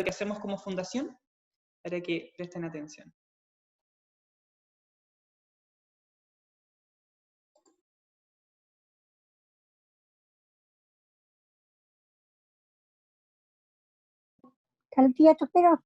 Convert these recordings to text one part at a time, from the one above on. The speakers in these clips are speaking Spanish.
que hacemos como fundación, para que presten atención. Calentía, te espero.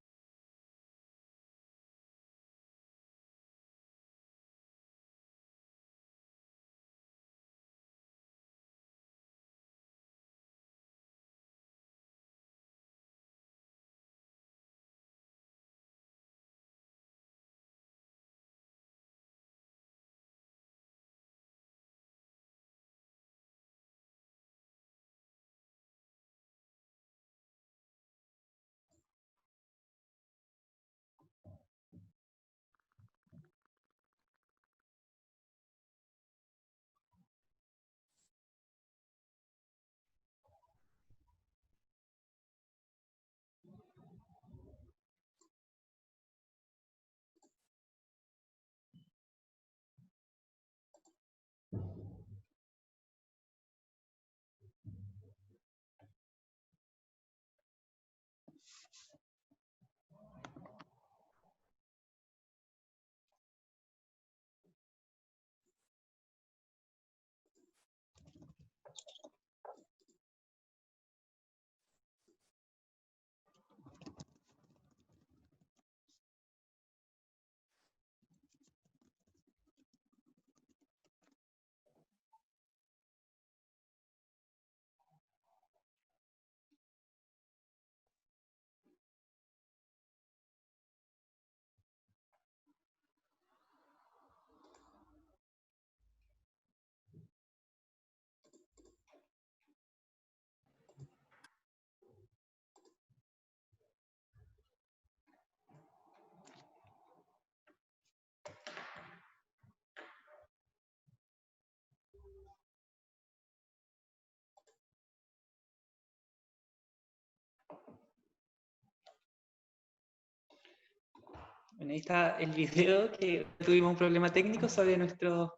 Bueno, ahí está el video, que tuvimos un problema técnico sobre nuestro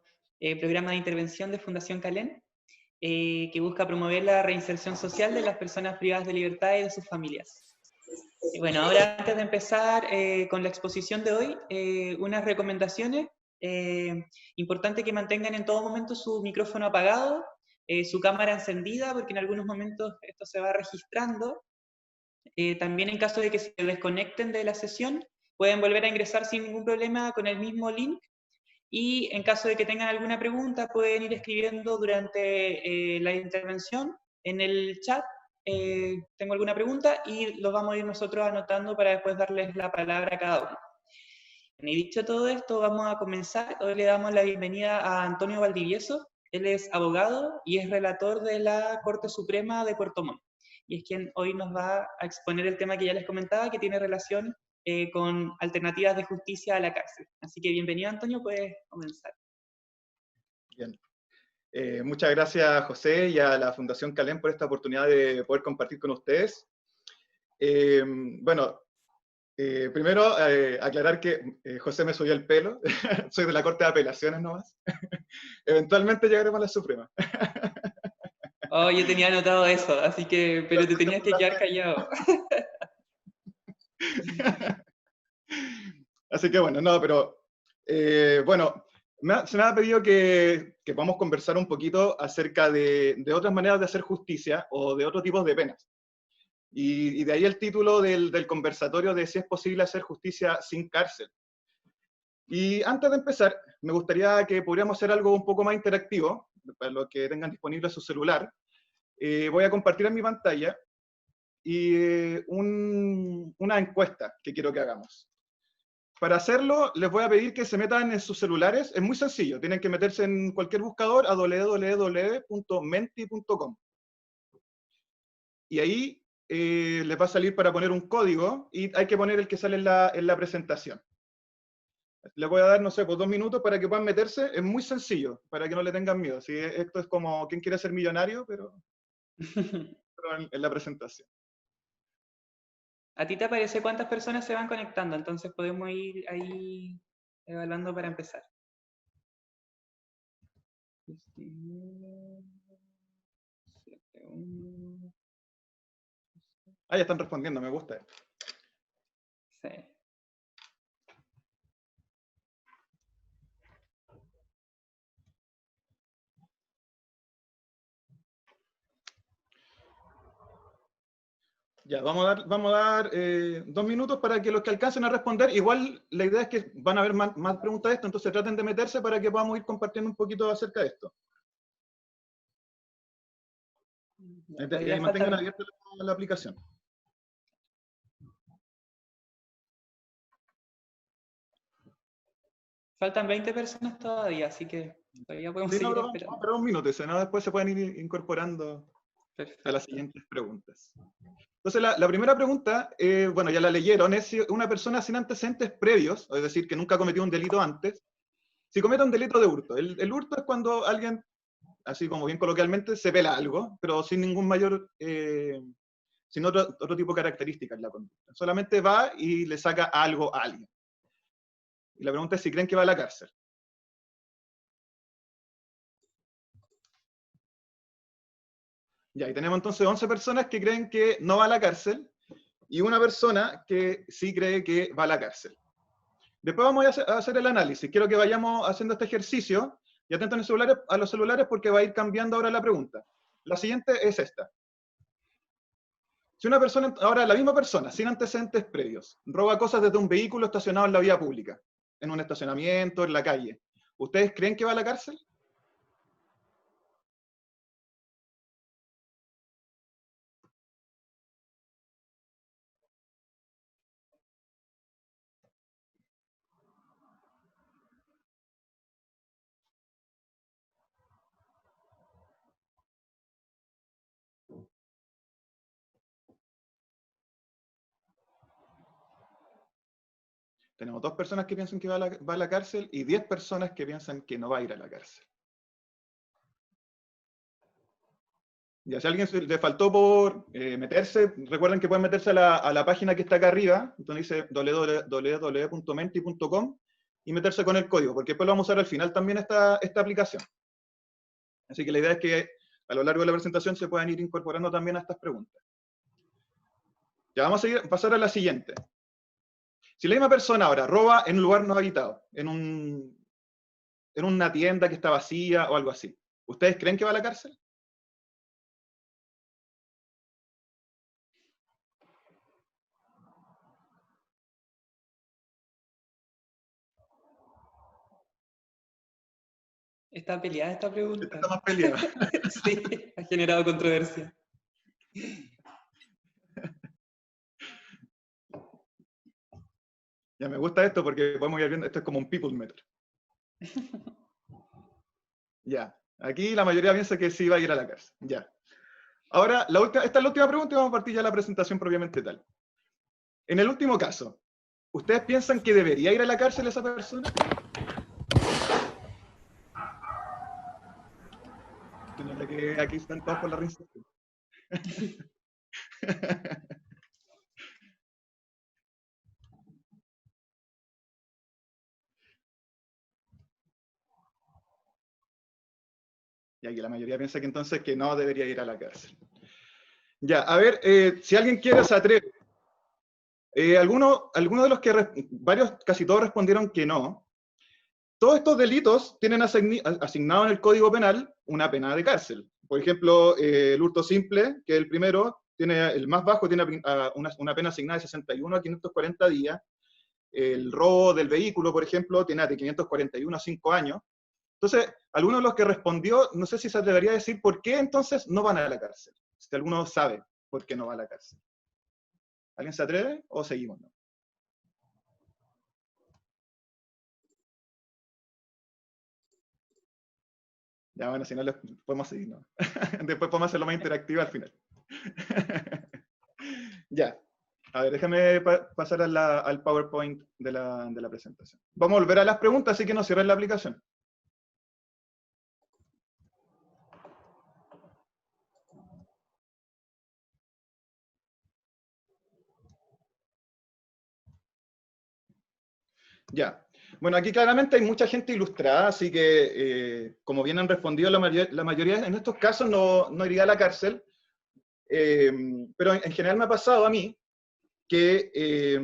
programa de intervención de Fundación Calén, que busca promover la reinserción social de las personas privadas de libertad y de sus familias. Bueno, ahora antes de empezar con la exposición de hoy, unas recomendaciones. Importante que mantengan en todo momento su micrófono apagado, su cámara encendida, porque en algunos momentos esto se va registrando. También en caso de que se desconecten de la sesión, pueden volver a ingresar sin ningún problema con el mismo link. Y en caso de que tengan alguna pregunta, pueden ir escribiendo durante la intervención en el chat. Tengo alguna pregunta y lo vamos a ir nosotros anotando para después darles la palabra a cada uno. Y dicho todo esto, vamos a comenzar. Hoy le damos la bienvenida a Antonio Valdivieso. Él es abogado y es relator de la Corte Suprema de Puerto Montt. Y es quien hoy nos va a exponer el tema que ya les comentaba, que tiene relación con alternativas de justicia a la cárcel. Así que bienvenido, Antonio, puedes comenzar. Bien. Muchas gracias, José, y a la Fundación Calén por esta oportunidad de poder compartir con ustedes. Primero, aclarar que José me subió el pelo. Soy de la Corte de Apelaciones nomás. Eventualmente llegaremos a la Suprema. Oh, yo tenía anotado eso, así que, pero te tenías que quedar callado. Así que bueno, no, pero bueno, se me ha pedido que podamos conversar un poquito acerca de otras maneras de hacer justicia o de otros tipos de penas. Y de ahí el título del conversatorio de si es posible hacer justicia sin cárcel. Y antes de empezar, me gustaría que pudiéramos hacer algo un poco más interactivo, para los que tengan disponible su celular. Voy a compartir en mi pantalla una encuesta que quiero que hagamos. Para hacerlo, les voy a pedir que se metan en sus celulares. Es muy sencillo, tienen que meterse en cualquier buscador a www.menti.com. Y ahí les va a salir para poner un código y hay que poner el que sale en la presentación. Les voy a dar, no sé, pues 2 minutos para que puedan meterse. Es muy sencillo, para que no le tengan miedo. ¿Sí? Esto es como ¿quién quiere ser millonario? Pero en la presentación. ¿A ti te aparece cuántas personas se van conectando? Entonces podemos ir ahí evaluando para empezar. Ah, ya están respondiendo, me gusta. Ya, vamos a dar 2 minutos para que los que alcancen a responder, igual la idea es que van a haber más preguntas de esto, entonces traten de meterse para que podamos ir compartiendo un poquito acerca de esto. Mantengan abierta la aplicación. Faltan 20 personas todavía, así que todavía podemos seguir esperando. Vamos a esperar un minuto, ¿no? Después se pueden ir incorporando a las siguientes preguntas. Entonces, la primera pregunta, bueno, ya la leyeron, es si una persona sin antecedentes previos, es decir, que nunca cometió un delito antes, si comete un delito de hurto. El hurto es cuando alguien, así como bien coloquialmente, se pela algo, pero sin ningún mayor, sin otro tipo de características en la conducta. Solamente va y le saca algo a alguien. Y la pregunta es si creen que va a la cárcel. Ya, y tenemos entonces 11 personas que creen que no va a la cárcel y una persona que sí cree que va a la cárcel. Después vamos a hacer el análisis. Quiero que vayamos haciendo este ejercicio y atentos a los celulares porque va a ir cambiando ahora la pregunta. La siguiente es esta. Si una persona, ahora la misma persona, sin antecedentes previos, roba cosas desde un vehículo estacionado en la vía pública, en un estacionamiento, en la calle, ¿ustedes creen que va a la cárcel? Tenemos 2 personas que piensan que va a la cárcel y 10 personas que piensan que no va a ir a la cárcel. Ya, si a alguien le faltó por meterse, recuerden que pueden meterse a la página que está acá arriba, donde dice www.menti.com y meterse con el código, porque después lo vamos a usar al final también esta aplicación. Así que la idea es que a lo largo de la presentación se puedan ir incorporando también a estas preguntas. Ya vamos a pasar a la siguiente. Si la misma persona ahora roba en un lugar no habitado, en una tienda que está vacía o algo así, ¿ustedes creen que va a la cárcel? Está peleada esta pregunta. Está más peleada. Sí, ha generado controversia. Ya me gusta esto porque podemos ir viendo, esto es como un people meter. Ya, aquí la mayoría piensa que sí va a ir a la cárcel. Ya. Ahora, esta es la última pregunta y vamos a partir ya la presentación propiamente tal. En el último caso, ¿ustedes piensan que debería ir a la cárcel esa persona? Que aquí están todos por la reinserción. Y aquí la mayoría piensa que entonces que no debería ir a la cárcel. Ya, a ver, si alguien quiere se atreve. Algunos de los que, casi todos respondieron que no. Todos estos delitos tienen asignado en el Código Penal una pena de cárcel. Por ejemplo, el hurto simple, que es el primero, el más bajo tiene una pena asignada de 61 a 540 días. El robo del vehículo, por ejemplo, tiene de 541 a 5 años. Entonces, algunos de los que respondió, no sé si se atrevería a decir por qué entonces no van a la cárcel. Si alguno sabe por qué no va a la cárcel. ¿Alguien se atreve o seguimos? ¿No? Ya, bueno, si no, podemos seguir, ¿no? Después podemos hacerlo más interactivo al final. Ya. A ver, déjame pasar al PowerPoint de la presentación. Vamos a volver a las preguntas, así que no cierren la aplicación. Ya. Bueno, aquí claramente hay mucha gente ilustrada, así que, como bien han respondido, la mayoría en estos casos no iría a la cárcel. Pero en general me ha pasado a mí que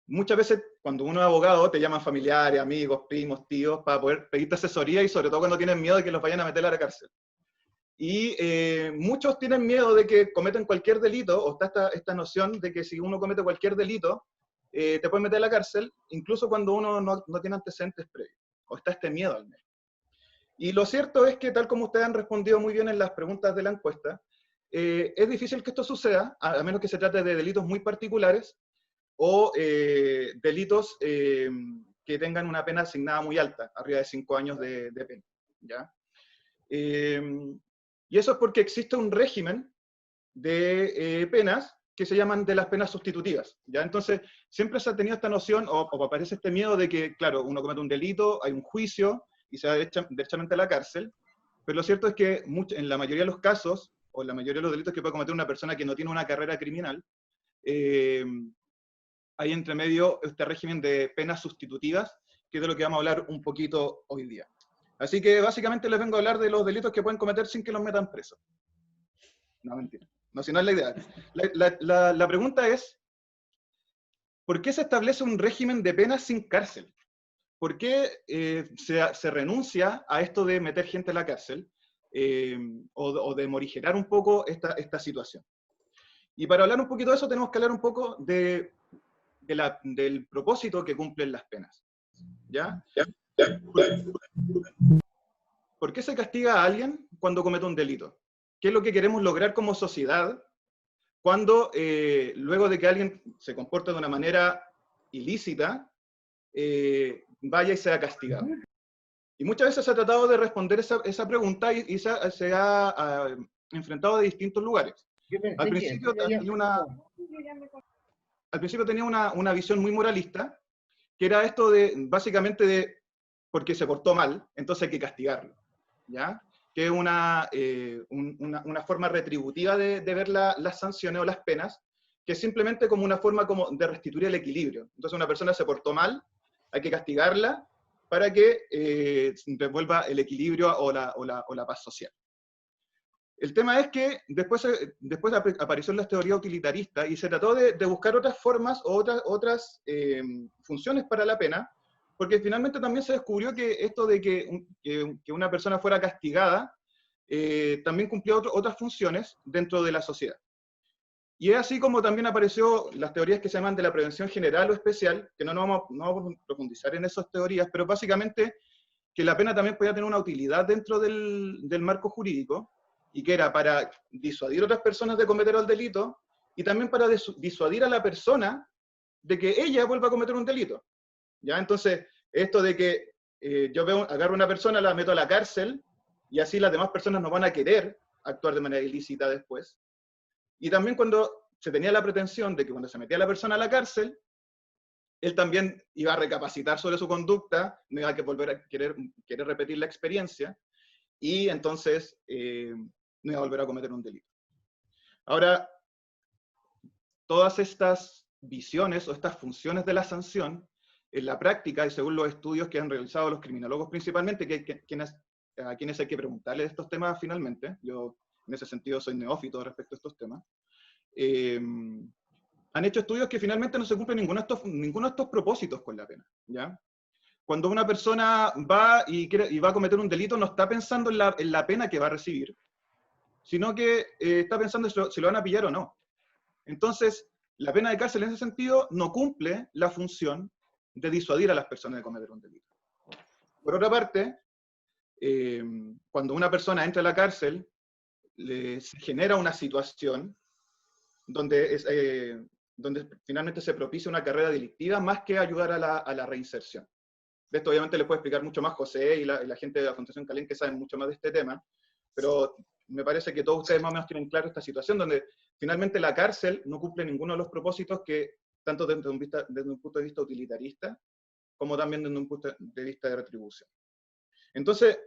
muchas veces cuando uno es abogado te llaman familiares, amigos, primos, tíos, para poder pedirte asesoría y sobre todo cuando tienen miedo de que los vayan a meter a la cárcel. Y muchos tienen miedo de que cometen cualquier delito, o está esta noción de que si uno comete cualquier delito, te pueden meter a la cárcel, incluso cuando uno no tiene antecedentes previos, o está este miedo al menos. Y lo cierto es que, tal como ustedes han respondido muy bien en las preguntas de la encuesta, es difícil que esto suceda, a menos que se trate de delitos muy particulares, o delitos que tengan una pena asignada muy alta, arriba de 5 años de pena, ¿ya? Y eso es porque existe un régimen de penas que se llaman de las penas sustitutivas, ¿ya? Entonces, siempre se ha tenido esta noción, o aparece este miedo de que, claro, uno comete un delito, hay un juicio, y se va derechamente a la cárcel, pero lo cierto es que en la mayoría de los casos, o en la mayoría de los delitos que puede cometer una persona que no tiene una carrera criminal, hay entre medio este régimen de penas sustitutivas, que es de lo que vamos a hablar un poquito hoy día. Así que básicamente les vengo a hablar de los delitos que pueden cometer sin que los metan presos. No, mentira. No, si no es la idea. La pregunta es, ¿por qué se establece un régimen de penas sin cárcel? ¿Por qué se renuncia a esto de meter gente en la cárcel o de morigerar un poco esta situación? Y para hablar un poquito de eso tenemos que hablar un poco del propósito que cumplen las penas. ¿Ya? ¿Por qué se castiga a alguien cuando comete un delito? ¿Qué es lo que queremos lograr como sociedad cuando luego de que alguien se comporte de una manera ilícita, vaya y sea castigado? Y muchas veces se ha tratado de responder esa pregunta y se ha enfrentado de distintos lugares. Al principio tenía una visión muy moralista, que era esto de, básicamente, de porque se portó mal, entonces hay que castigarlo, ¿ya? Que es una forma retributiva de ver las sanciones o las penas, que es simplemente como una forma como de restituir el equilibrio. Entonces una persona se portó mal, hay que castigarla para que devuelva el equilibrio o la paz social. El tema es que después apareció la teoría utilitarista y se trató de buscar otras formas o otras funciones para la pena, porque finalmente también se descubrió que esto de que una persona fuera castigada también cumplía otras funciones dentro de la sociedad. Y es así como también apareció las teorías que se llaman de la prevención general o especial, que no vamos a profundizar en esas teorías, pero básicamente que la pena también podía tener una utilidad dentro del marco jurídico, y que era para disuadir a otras personas de cometer el delito, y también para disuadir a la persona de que ella vuelva a cometer un delito. ¿Ya? Entonces, esto de que yo agarro a una persona, la meto a la cárcel, y así las demás personas no van a querer actuar de manera ilícita después. Y también cuando se tenía la pretensión de que cuando se metía a la persona a la cárcel, él también iba a recapacitar sobre su conducta, no iba a volver a querer repetir la experiencia, y entonces no iba a volver a cometer un delito. Ahora, todas estas visiones o estas funciones de la sanción, en la práctica, y según los estudios que han realizado los criminólogos principalmente, a quienes hay que preguntarle de estos temas finalmente, yo en ese sentido soy neófito respecto a estos temas, han hecho estudios que finalmente no se cumplen ninguno de estos propósitos con la pena, ¿ya? Cuando una persona va y va a cometer un delito, no está pensando en la pena que va a recibir, sino que está pensando si lo van a pillar o no. Entonces, la pena de cárcel en ese sentido no cumple la función de disuadir a las personas de cometer un delito. Por otra parte, cuando una persona entra a la cárcel, se genera una situación donde finalmente se propicia una carrera delictiva más que ayudar a la reinserción. De esto obviamente les puede explicar mucho más José y la gente de la Fundación Calén, que saben mucho más de este tema, pero me parece que todos ustedes más o menos tienen claro esta situación donde finalmente la cárcel no cumple ninguno de los propósitos que, tanto desde un punto de vista utilitarista, como también desde un punto de vista de retribución. Entonces,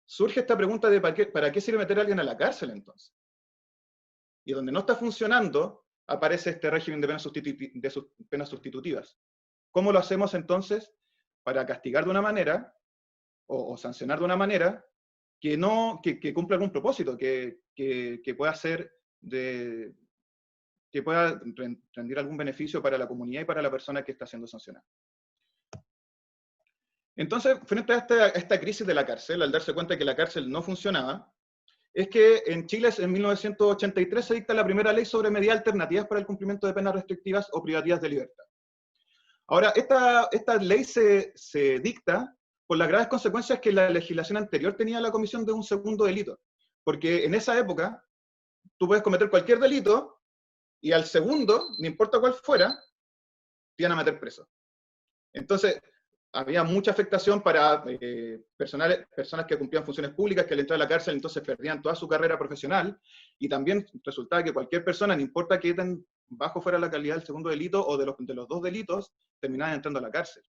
surge esta pregunta de ¿para qué sirve meter a alguien a la cárcel entonces? Y donde no está funcionando, aparece este régimen de penas sustitutivas. ¿Cómo lo hacemos entonces para castigar de una manera o sancionar de una manera que cumpla algún propósito, que pueda ser que pueda rendir algún beneficio para la comunidad y para la persona que está siendo sancionada? Entonces, frente a esta crisis de la cárcel, al darse cuenta que la cárcel no funcionaba, es que en Chile en 1983 se dicta la primera ley sobre medidas alternativas para el cumplimiento de penas restrictivas o privativas de libertad. Ahora, esta ley se dicta por las graves consecuencias que la legislación anterior tenía la comisión de un segundo delito. Porque en esa época, tú puedes cometer cualquier delito y al segundo, no importa cuál fuera, te iban a meter preso. Entonces, había mucha afectación para personas que cumplían funciones públicas, que al entrar a la cárcel entonces perdían toda su carrera profesional, y también resultaba que cualquier persona, no importa qué tan bajo fuera la calidad del segundo delito o de los dos delitos, terminaba entrando a la cárcel.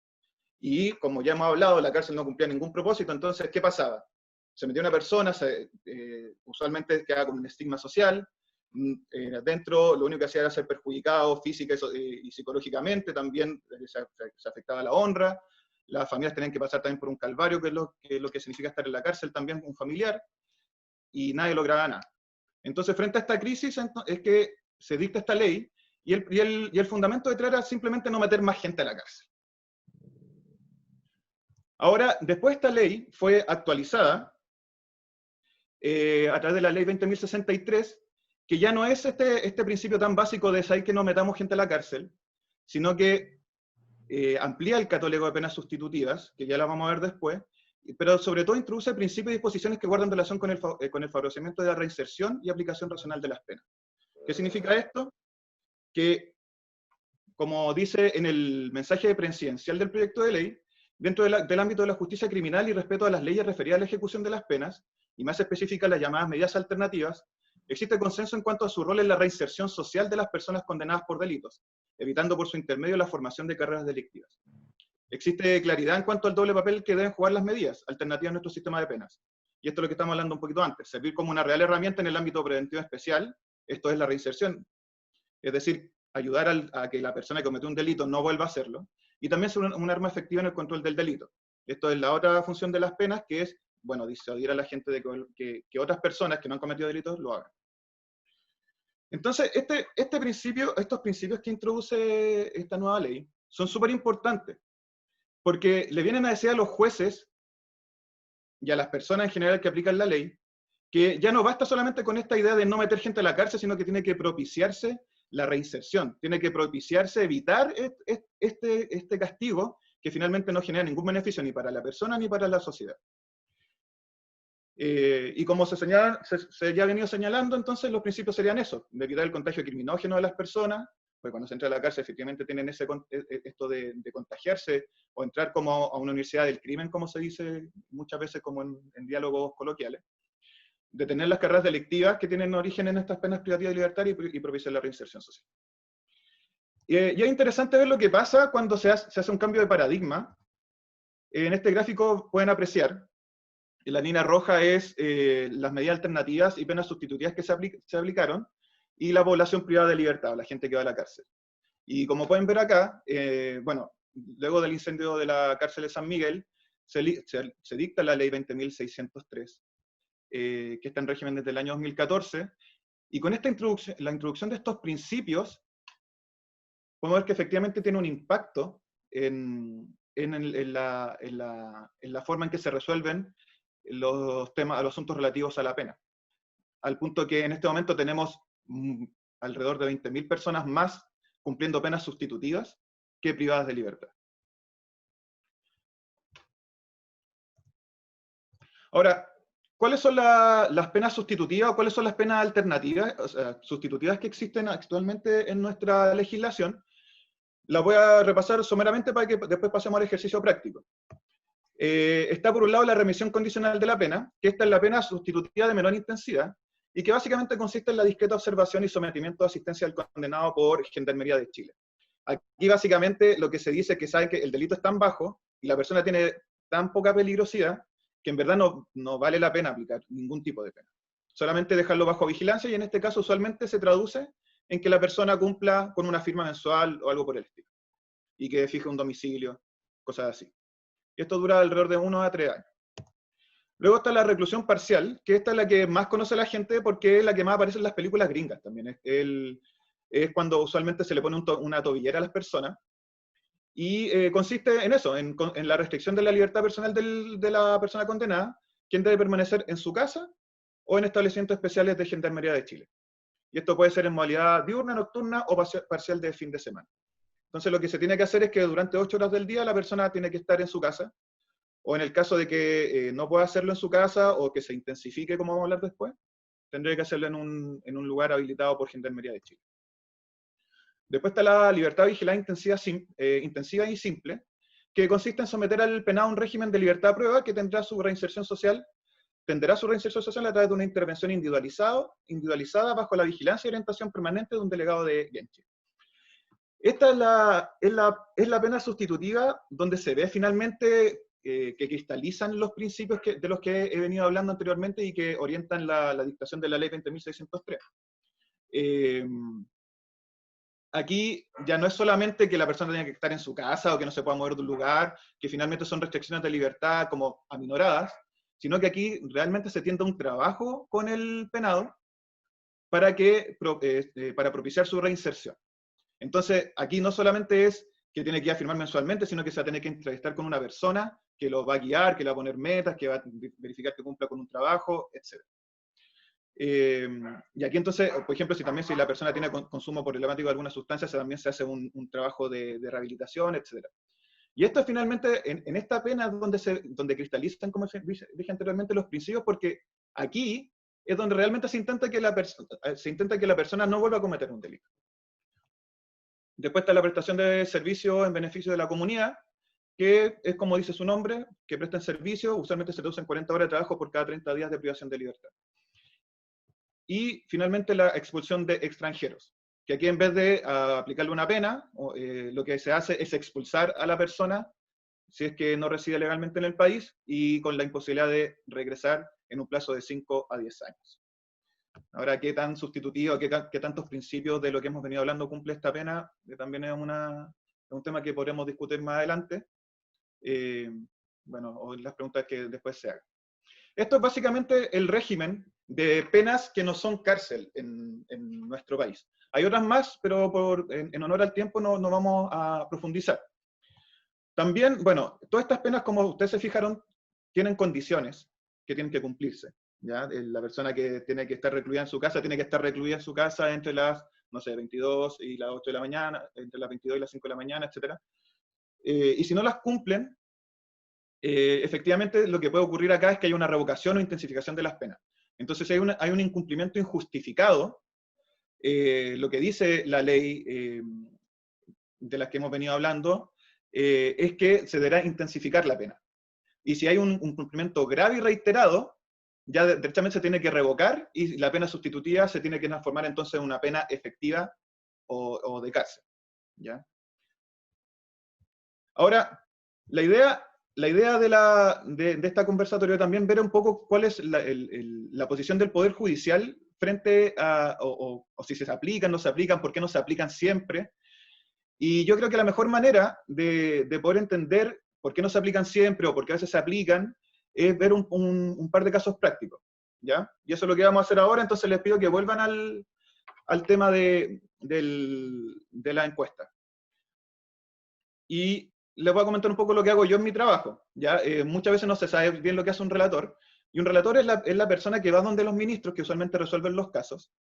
Y como ya hemos hablado, la cárcel no cumplía ningún propósito, entonces, ¿qué pasaba? Se metía una persona, usualmente quedaba con un estigma social, dentro lo único que hacía era ser perjudicado física y psicológicamente, también se afectaba la honra, las familias tenían que pasar también por un calvario, que es lo que significa estar en la cárcel, también un familiar, y nadie lograba nada. Entonces, frente a esta crisis, es que se dicta esta ley, y el fundamento detrás era simplemente no meter más gente a la cárcel. Ahora, después esta ley fue actualizada a través de la ley 20.063, que ya no es este principio tan básico de saber que no metamos gente a la cárcel, sino que amplía el catálogo de penas sustitutivas, que ya la vamos a ver después, pero sobre todo introduce principios y disposiciones que guardan relación con el favorecimiento de la reinserción y aplicación racional de las penas. ¿Qué significa esto? Que, como dice en el mensaje presidencial del proyecto de ley, dentro del ámbito de la justicia criminal y respeto a las leyes referidas a la ejecución de las penas, y más específicas las llamadas medidas alternativas, existe consenso en cuanto a su rol en la reinserción social de las personas condenadas por delitos, evitando por su intermedio la formación de carreras delictivas. Existe claridad en cuanto al doble papel que deben jugar las medidas alternativas en nuestro sistema de penas. Y esto es lo que estamos hablando un poquito antes, servir como una real herramienta en el ámbito preventivo especial, esto es la reinserción, es decir, ayudar a que la persona que cometió un delito no vuelva a hacerlo, y también ser un arma efectiva en el control del delito. Esto es la otra función de las penas, que es, bueno, disuadir a la gente de que otras personas que no han cometido delitos lo hagan. Entonces, estos principios que introduce esta nueva ley son súper importantes, porque le vienen a decir a los jueces y a las personas en general que aplican la ley, que ya no basta solamente con esta idea de no meter gente a la cárcel, sino que tiene que propiciarse la reinserción, tiene que propiciarse evitar este castigo que finalmente no genera ningún beneficio ni para la persona ni para la sociedad. Y como se ya ha venido señalando, entonces los principios serían eso, de evitar el contagio criminógeno de las personas, porque cuando se entra a la cárcel efectivamente tienen esto de contagiarse o entrar como a una universidad del crimen, como se dice muchas veces como en diálogos coloquiales, detener las carreras delictivas que tienen origen en estas penas privativas de libertad y propiciar la reinserción social. Y es interesante ver lo que pasa cuando se hace un cambio de paradigma. En este gráfico pueden apreciar, la línea roja es las medidas alternativas y penas sustitutivas que se aplicaron, y la población privada de libertad, la gente que va a la cárcel. Y como pueden ver acá, bueno, luego del incendio de la cárcel de San Miguel, se dicta la ley 20.603, que está en régimen desde el año 2014, y con la introducción de estos principios, podemos ver que efectivamente tiene un impacto en la forma en que se resuelven los asuntos relativos a la pena. Al punto que en este momento tenemos alrededor de 20.000 personas más cumpliendo penas sustitutivas que privadas de libertad. Ahora, ¿cuáles son las penas sustitutivas o cuáles son las penas alternativas, o sea, sustitutivas que existen actualmente en nuestra legislación? Las voy a repasar someramente para que después pasemos al ejercicio práctico. Está por un lado la remisión condicional de la pena, que esta es la pena sustitutiva de menor intensidad, y que básicamente consiste en la discreta observación y sometimiento de asistencia al condenado por Gendarmería de Chile. Aquí básicamente lo que se dice es que saben que el delito es tan bajo y la persona tiene tan poca peligrosidad que en verdad no vale la pena aplicar ningún tipo de pena. Solamente dejarlo bajo vigilancia, y en este caso usualmente se traduce en que la persona cumpla con una firma mensual o algo por el estilo, y que fije un domicilio, cosas así. Y esto dura alrededor de 1 a 3 años. Luego está la reclusión parcial, que esta es la que más conoce la gente porque es la que más aparece en las películas gringas también. Es cuando usualmente se le pone una tobillera a las personas, y consiste en eso, en la restricción de la libertad personal de la persona condenada, quien debe permanecer en su casa o en establecimientos especiales de Gendarmería de Chile. Y esto puede ser en modalidad diurna, nocturna o parcial de fin de semana. Entonces lo que se tiene que hacer es que durante 8 horas del día la persona tiene que estar en su casa, o en el caso de que no pueda hacerlo en su casa o que se intensifique, como vamos a hablar después, tendría que hacerlo en un lugar habilitado por Gendarmería de Chile. Después está la libertad vigilada intensiva y simple, que consiste en someter al penado a un régimen de libertad a prueba que tenderá su reinserción social a través de una intervención individualizada bajo la vigilancia y orientación permanente de un delegado de Genchi. Esta es la pena sustitutiva donde se ve finalmente que cristalizan los principios de los que he venido hablando anteriormente y que orientan la dictación de la ley 20.603. Aquí ya no es solamente que la persona tenga que estar en su casa o que no se pueda mover de un lugar, que finalmente son restricciones de libertad como aminoradas, sino que aquí realmente se tiende a un trabajo con el penado para propiciar su reinserción. Entonces, aquí no solamente es que tiene que ir a firmar mensualmente, sino que se va a tener que entrevistar con una persona que lo va a guiar, que le va a poner metas, que va a verificar que cumpla con un trabajo, etc. Y aquí entonces, por ejemplo, si la persona tiene consumo problemático de alguna sustancia, también se hace un trabajo de rehabilitación, etc. Y esto finalmente, en esta pena donde cristalizan, como dije anteriormente, los principios, porque aquí es donde realmente se intenta que la persona no vuelva a cometer un delito. Después está la prestación de servicios en beneficio de la comunidad, que es como dice su nombre, que prestan servicio, usualmente se reducen 40 horas de trabajo por cada 30 días de privación de libertad. Y finalmente la expulsión de extranjeros, que aquí en vez de aplicarle una pena, lo que se hace es expulsar a la persona si es que no reside legalmente en el país y con la imposibilidad de regresar en un plazo de 5 a 10 años. Ahora, ¿qué tan sustitutivo, qué tantos principios de lo que hemos venido hablando cumple esta pena? Que también es un tema que podremos discutir más adelante. Bueno, o las preguntas que después se hagan. Esto es básicamente el régimen de penas que no son cárcel en nuestro país. Hay otras más, pero en honor al tiempo no vamos a profundizar. También, bueno, todas estas penas, como ustedes se fijaron, tienen condiciones que tienen que cumplirse. ¿Ya? La persona que tiene que estar recluida en su casa, tiene que estar recluida en su casa entre las, no sé, 22 y las 8 de la mañana, entre las 22 y las 5 de la mañana, etc. Y si no las cumplen, efectivamente lo que puede ocurrir acá es que hay una revocación o intensificación de las penas. Entonces, si hay un incumplimiento injustificado, lo que dice la ley de la que hemos venido hablando, es que se deberá intensificar la pena. Y si hay un cumplimiento grave y reiterado, ya derechamente se tiene que revocar y la pena sustitutiva se tiene que transformar entonces en una pena efectiva o de cárcel. ¿Ya? Ahora, la idea de esta conversatoria también ver un poco cuál es la posición del Poder Judicial frente a, o si se aplican, no se aplican, por qué no se aplican siempre. Y yo creo que la mejor manera de poder entender por qué no se aplican siempre o por qué a veces se aplican es ver un par de casos prácticos, ¿ya? Y eso es lo que vamos a hacer ahora, entonces les pido que vuelvan al tema de la encuesta. Y les voy a comentar un poco lo que hago yo en mi trabajo, ¿ya? Muchas veces no se sabe bien lo que hace un relator, y un relator es la persona que va donde los ministros, que usualmente resuelven los casos,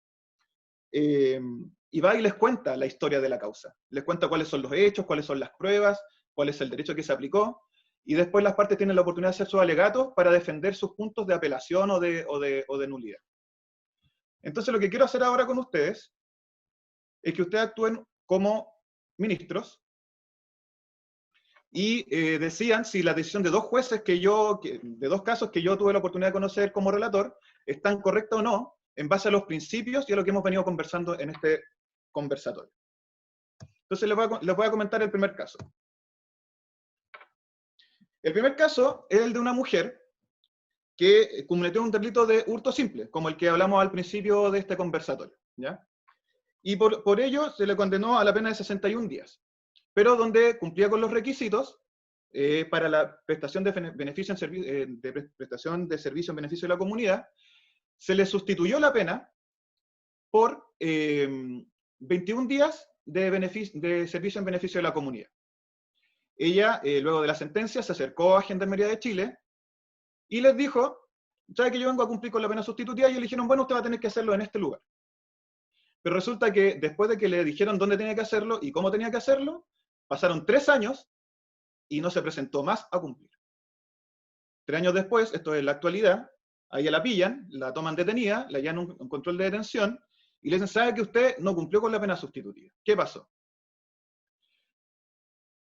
y va y les cuenta la historia de la causa. Les cuenta cuáles son los hechos, cuáles son las pruebas, cuál es el derecho que se aplicó, y después las partes tienen la oportunidad de hacer sus alegatos para defender sus puntos de apelación o de nulidad. Entonces lo que quiero hacer ahora con ustedes es que ustedes actúen como ministros y decían si la decisión de dos jueces de dos casos que yo tuve la oportunidad de conocer como relator, están correctas o no, en base a los principios y a lo que hemos venido conversando en este conversatorio. Entonces les voy a comentar el primer caso. El primer caso es el de una mujer que cometió un delito de hurto simple, como el que hablamos al principio de este conversatorio, ¿ya? Y por ello se le condenó a la pena de 61 días, pero donde cumplía con los requisitos para la prestación de prestación de servicio en beneficio de la comunidad, se le sustituyó la pena por 21 días de servicio en beneficio de la comunidad. Ella, luego de la sentencia, se acercó a Gendarmería de Chile y les dijo sabe que yo vengo a cumplir con la pena sustitutiva, y ellos le dijeron, bueno, usted va a tener que hacerlo en este lugar. Pero resulta que después de que le dijeron dónde tenía que hacerlo y cómo tenía que hacerlo, pasaron 3 años y no se presentó más a cumplir. 3 años después, esto es la actualidad, a ella la pillan, la toman detenida, la llevan un control de detención y le dicen, sabe que usted no cumplió con la pena sustitutiva. ¿Qué pasó?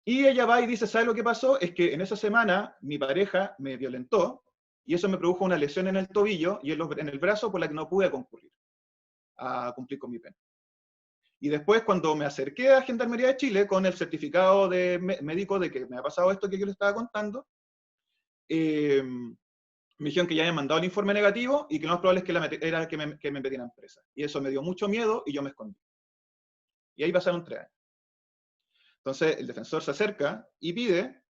Y ella va y dice, ¿sabe lo que pasó? Es que en esa semana mi pareja me violentó y eso me produjo una lesión en el tobillo y en el brazo por la que no pude concurrir a cumplir con mi pena. Y después, cuando me acerqué a Gendarmería de Chile con el certificado de médico de que me ha pasado esto que yo le estaba contando, me dijeron que ya habían mandado el informe negativo y que lo más probable es que era que me metieran presa. Y eso me dio mucho miedo y yo me escondí. Y ahí pasaron 3 años. Entonces, el defensor se acerca y pide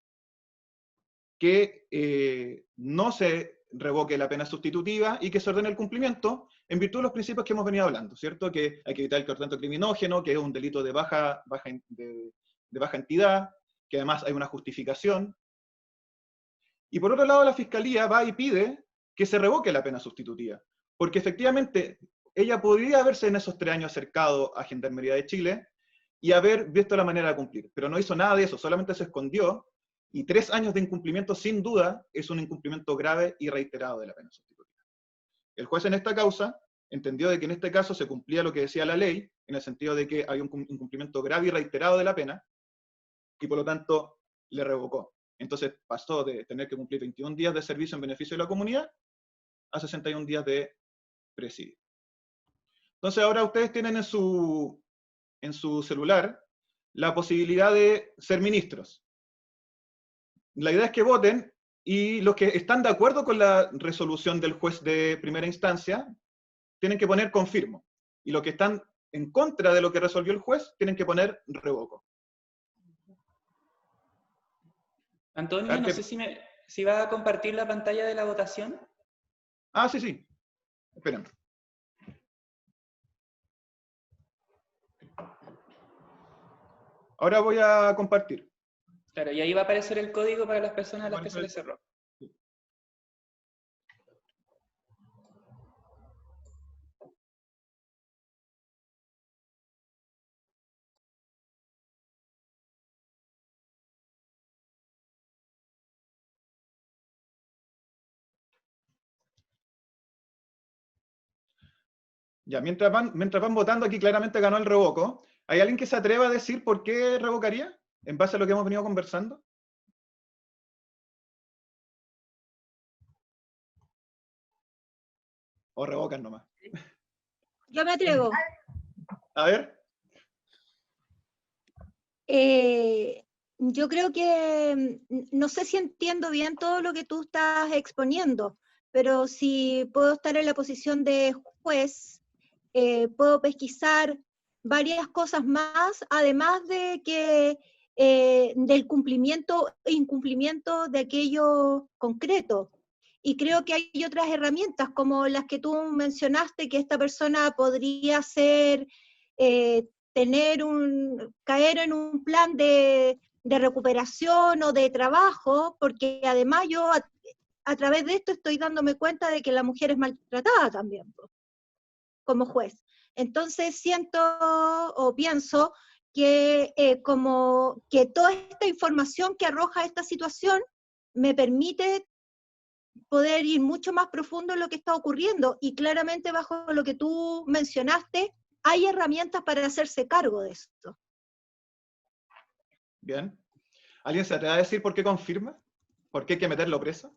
que no se revoque la pena sustitutiva y que se ordene el cumplimiento en virtud de los principios que hemos venido hablando, ¿cierto? Que hay que evitar el quebrantamiento criminógeno, que es un delito de baja entidad, que además hay una justificación. Y por otro lado, la Fiscalía va y pide que se revoque la pena sustitutiva, porque efectivamente ella podría haberse en esos 3 años acercado a Gendarmería de Chile y haber visto la manera de cumplir, pero no hizo nada de eso, solamente se escondió, y 3 años de incumplimiento sin duda es un incumplimiento grave y reiterado de la pena sustitutiva. El juez en esta causa entendió de que en este caso se cumplía lo que decía la ley, en el sentido de que hay un incumplimiento grave y reiterado de la pena, y por lo tanto le revocó. Entonces pasó de tener que cumplir 21 días de servicio en beneficio de la comunidad a 61 días de presidio. Entonces ahora ustedes tienen en su celular la posibilidad de ser ministros. La idea es que voten y los que están de acuerdo con la resolución del juez de primera instancia tienen que poner confirmo. Y los que están en contra de lo que resolvió el juez tienen que poner revoco. Antonio, no sé si va a compartir la pantalla de la votación. Ah, sí, sí. Esperen. Ahora voy a compartir. Claro, y ahí va a aparecer el código para las personas a las que se les cerró. Ya, mientras van votando, aquí claramente ganó el revoco. ¿Hay alguien que se atreva a decir por qué revocaría? En base a lo que hemos venido conversando. O revocan nomás. Yo me atrevo. A ver. Yo creo que, no sé si entiendo bien todo lo que tú estás exponiendo, pero si puedo estar en la posición de juez, puedo pesquisar varias cosas más, además de que del cumplimiento e incumplimiento de aquello concreto. Y creo que hay otras herramientas, como las que tú mencionaste, que esta persona podría ser, caer en un plan de recuperación o de trabajo, porque además yo a través de esto estoy dándome cuenta de que la mujer es maltratada también, como juez. Entonces siento o pienso que como que toda esta información que arroja esta situación me permite poder ir mucho más profundo en lo que está ocurriendo, y claramente bajo lo que tú mencionaste, hay herramientas para hacerse cargo de esto. Bien. ¿Alguien se atreve a decir por qué confirma? ¿Por qué hay que meterlo preso?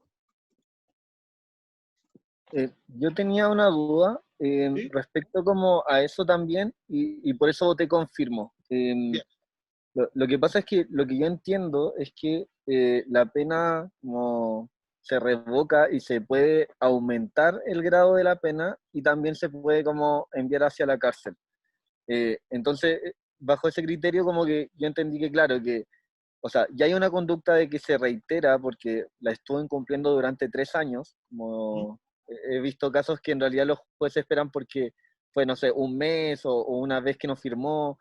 Yo tenía una duda ¿Sí? respecto como a eso también, y por eso voté confirmo. Lo que pasa es que lo que yo entiendo es que la pena como se revoca y se puede aumentar el grado de la pena y también se puede como enviar hacia la cárcel. Entonces, bajo ese criterio como que yo entendí que claro, que o sea, ya hay una conducta de que se reitera porque la estuvo incumpliendo durante 3 años, como he visto casos que en realidad los jueces esperan porque fue, no sé, un mes o una vez que no firmó,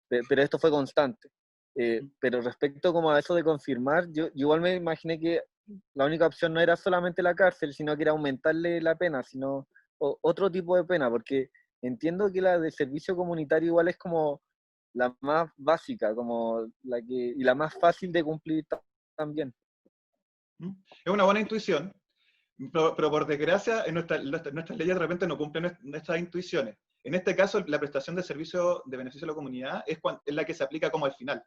pero esto fue constante. Pero respecto como a eso de confirmar, yo igual me imaginé que la única opción no era solamente la cárcel, sino que era aumentarle la pena, sino otro tipo de pena, porque entiendo que la de servicio comunitario igual es como la más básica, como y la más fácil de cumplir también. Es una buena intuición, pero por desgracia nuestras leyes de repente no cumplen nuestras intuiciones. En este caso, la prestación de servicio de beneficio a la comunidad es la que se aplica como al final.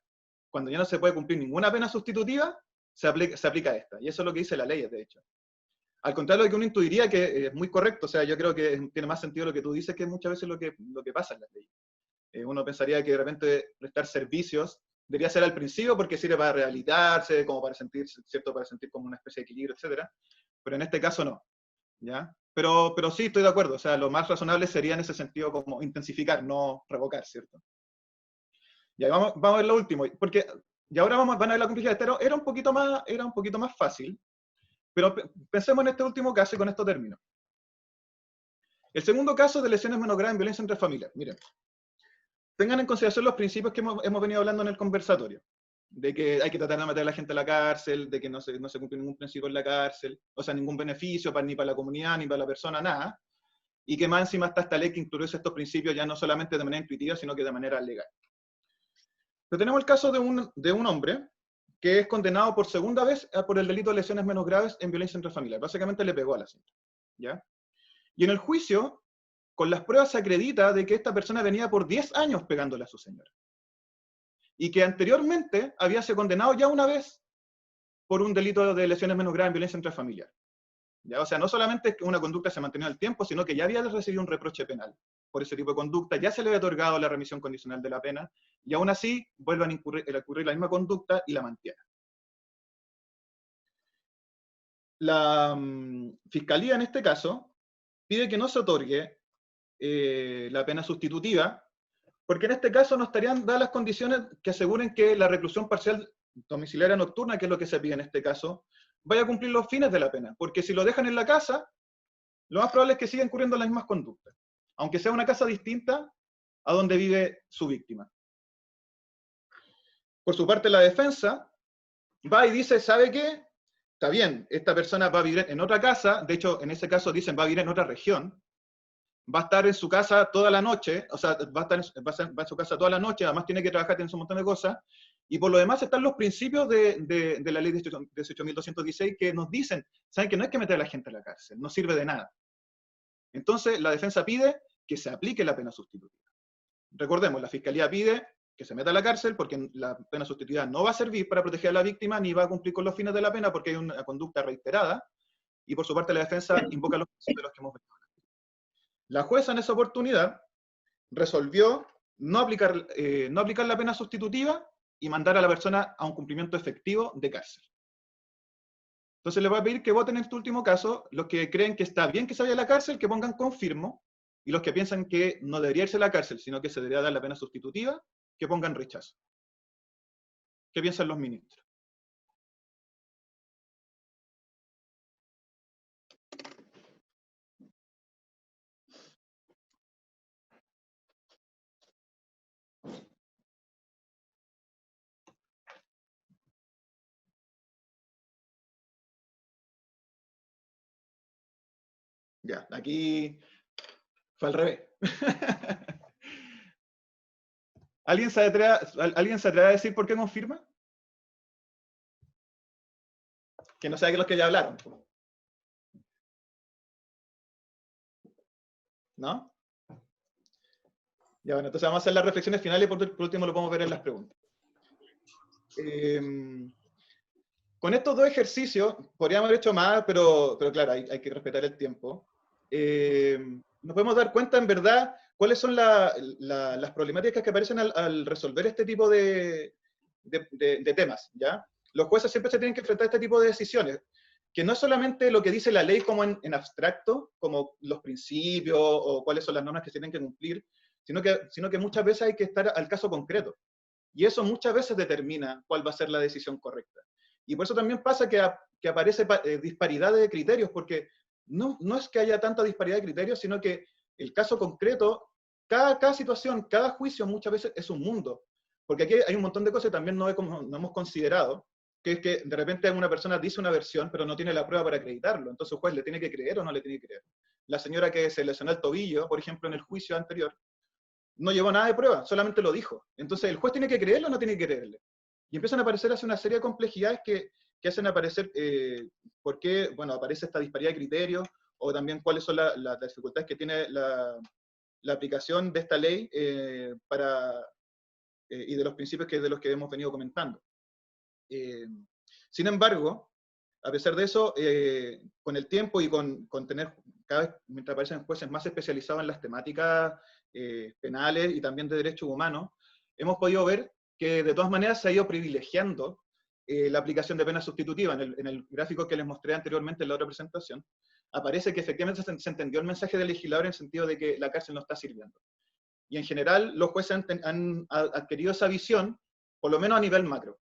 Cuando ya no se puede cumplir ninguna pena sustitutiva, se aplica esta. Y eso es lo que dice la ley, de hecho. Al contrario de que uno intuiría que es muy correcto, o sea, yo creo que tiene más sentido lo que tú dices que muchas veces lo que pasa en las leyes. Uno pensaría que de repente prestar servicios debería ser al principio porque sirve para rehabilitarse, como para sentir, ¿cierto? Para sentir como una especie de equilibrio, etc. Pero en este caso no, ¿ya? Pero sí, estoy de acuerdo, o sea, lo más razonable sería en ese sentido como intensificar, no revocar, ¿cierto? Y ahí vamos a ver lo último, porque y ahora van a ver la complejidad. Era un poquito más fácil, pero pensemos en este último caso y con esto termino. El segundo caso de lesiones menos graves en violencia intrafamiliar. Miren, tengan en consideración los principios que hemos venido hablando en el conversatorio, de que hay que tratar de meter a la gente a la cárcel, de que no se cumple ningún principio en la cárcel, o sea, ningún beneficio ni para la comunidad, ni para la persona, nada, y que más encima está esta ley que introduce estos principios ya no solamente de manera intuitiva, sino que de manera legal. Pero tenemos el caso de un hombre que es condenado por segunda vez por el delito de lesiones menos graves en violencia intrafamiliar. Básicamente le pegó a la señora, ¿ya? Y en el juicio, con las pruebas se acredita de que esta persona venía por 10 años pegándole a su señora. Y que anteriormente había sido condenado ya una vez por un delito de lesiones menos graves en violencia intrafamiliar. ¿Ya? O sea, no solamente es que una conducta se mantenía en el tiempo, sino que ya había recibido un reproche penal por ese tipo de conducta, ya se le había otorgado la remisión condicional de la pena, y aún así vuelven a incurrir la misma conducta y la mantienen. La Fiscalía, en este caso, pide que no se otorgue la pena sustitutiva, porque en este caso no estarían dadas las condiciones que aseguren que la reclusión parcial domiciliaria nocturna, que es lo que se pide en este caso, vaya a cumplir los fines de la pena, porque si lo dejan en la casa, lo más probable es que sigan ocurriendo las mismas conductas, aunque sea una casa distinta a donde vive su víctima. Por su parte, la defensa va y dice, ¿sabe qué? Está bien, esta persona va a vivir en otra casa, de hecho, en ese caso dicen va a vivir en otra región, va a estar en su casa toda la noche, o sea, va en su casa toda la noche, además tiene que trabajar, tiene un montón de cosas, y por lo demás están los principios de la ley 18.216 que nos dicen, ¿saben que no hay que meter a la gente a la cárcel? No sirve de nada. Entonces, la defensa pide que se aplique la pena sustitutiva. Recordemos, la Fiscalía pide que se meta a la cárcel porque la pena sustitutiva no va a servir para proteger a la víctima ni va a cumplir con los fines de la pena porque hay una conducta reiterada, y por su parte la defensa invoca los principios de los que hemos visto. La jueza en esa oportunidad resolvió no aplicar la pena sustitutiva y mandar a la persona a un cumplimiento efectivo de cárcel. Entonces les voy a pedir que voten en este último caso, los que creen que está bien que se vaya a la cárcel, que pongan confirmo, y los que piensan que no debería irse a la cárcel, sino que se debería dar la pena sustitutiva, que pongan rechazo. ¿Qué piensan los ministros? Ya, aquí fue al revés. ¿Alguien se atreve a decir por qué confirma? Que no sea que los que ya hablaron. ¿No? Ya, bueno, entonces vamos a hacer las reflexiones finales y por último lo podemos ver en las preguntas. Con estos dos ejercicios, podríamos haber hecho más, pero claro, hay que respetar el tiempo. Nos podemos dar cuenta, en verdad, cuáles son las problemáticas que aparecen al resolver este tipo de temas, ¿ya? Los jueces siempre se tienen que enfrentar a este tipo de decisiones, que no es solamente lo que dice la ley como en abstracto, como los principios o cuáles son las normas que se tienen que cumplir, sino que muchas veces hay que estar al caso concreto. Y eso muchas veces determina cuál va a ser la decisión correcta. Y por eso también pasa que aparece disparidad de criterios, porque no es que haya tanta disparidad de criterios, sino que el caso concreto, cada situación, cada juicio muchas veces es un mundo. Porque aquí hay un montón de cosas que también no hemos considerado, que es que de repente una persona dice una versión, pero no tiene la prueba para acreditarlo. Entonces el juez le tiene que creer o no le tiene que creer. La señora que se lesionó el tobillo, por ejemplo, en el juicio anterior, no llevó nada de prueba, solamente lo dijo. Entonces el juez tiene que creerlo o no tiene que creerle. Y empiezan a aparecer así una serie de complejidades que hacen aparecer por qué, bueno, aparece esta disparidad de criterios, o también cuáles son las dificultades que tiene la aplicación de esta ley y de los principios de los que hemos venido comentando. Sin embargo, a pesar de eso, con el tiempo y con tener cada vez, mientras aparecen jueces más especializados en las temáticas penales y también de derechos humanos, hemos podido ver que de todas maneras se ha ido privilegiando la aplicación de penas sustitutivas. En el gráfico que les mostré anteriormente en la otra presentación, aparece que efectivamente se entendió el mensaje del legislador en el sentido de que la cárcel no está sirviendo. Y en general los jueces han adquirido esa visión, por lo menos a nivel macro.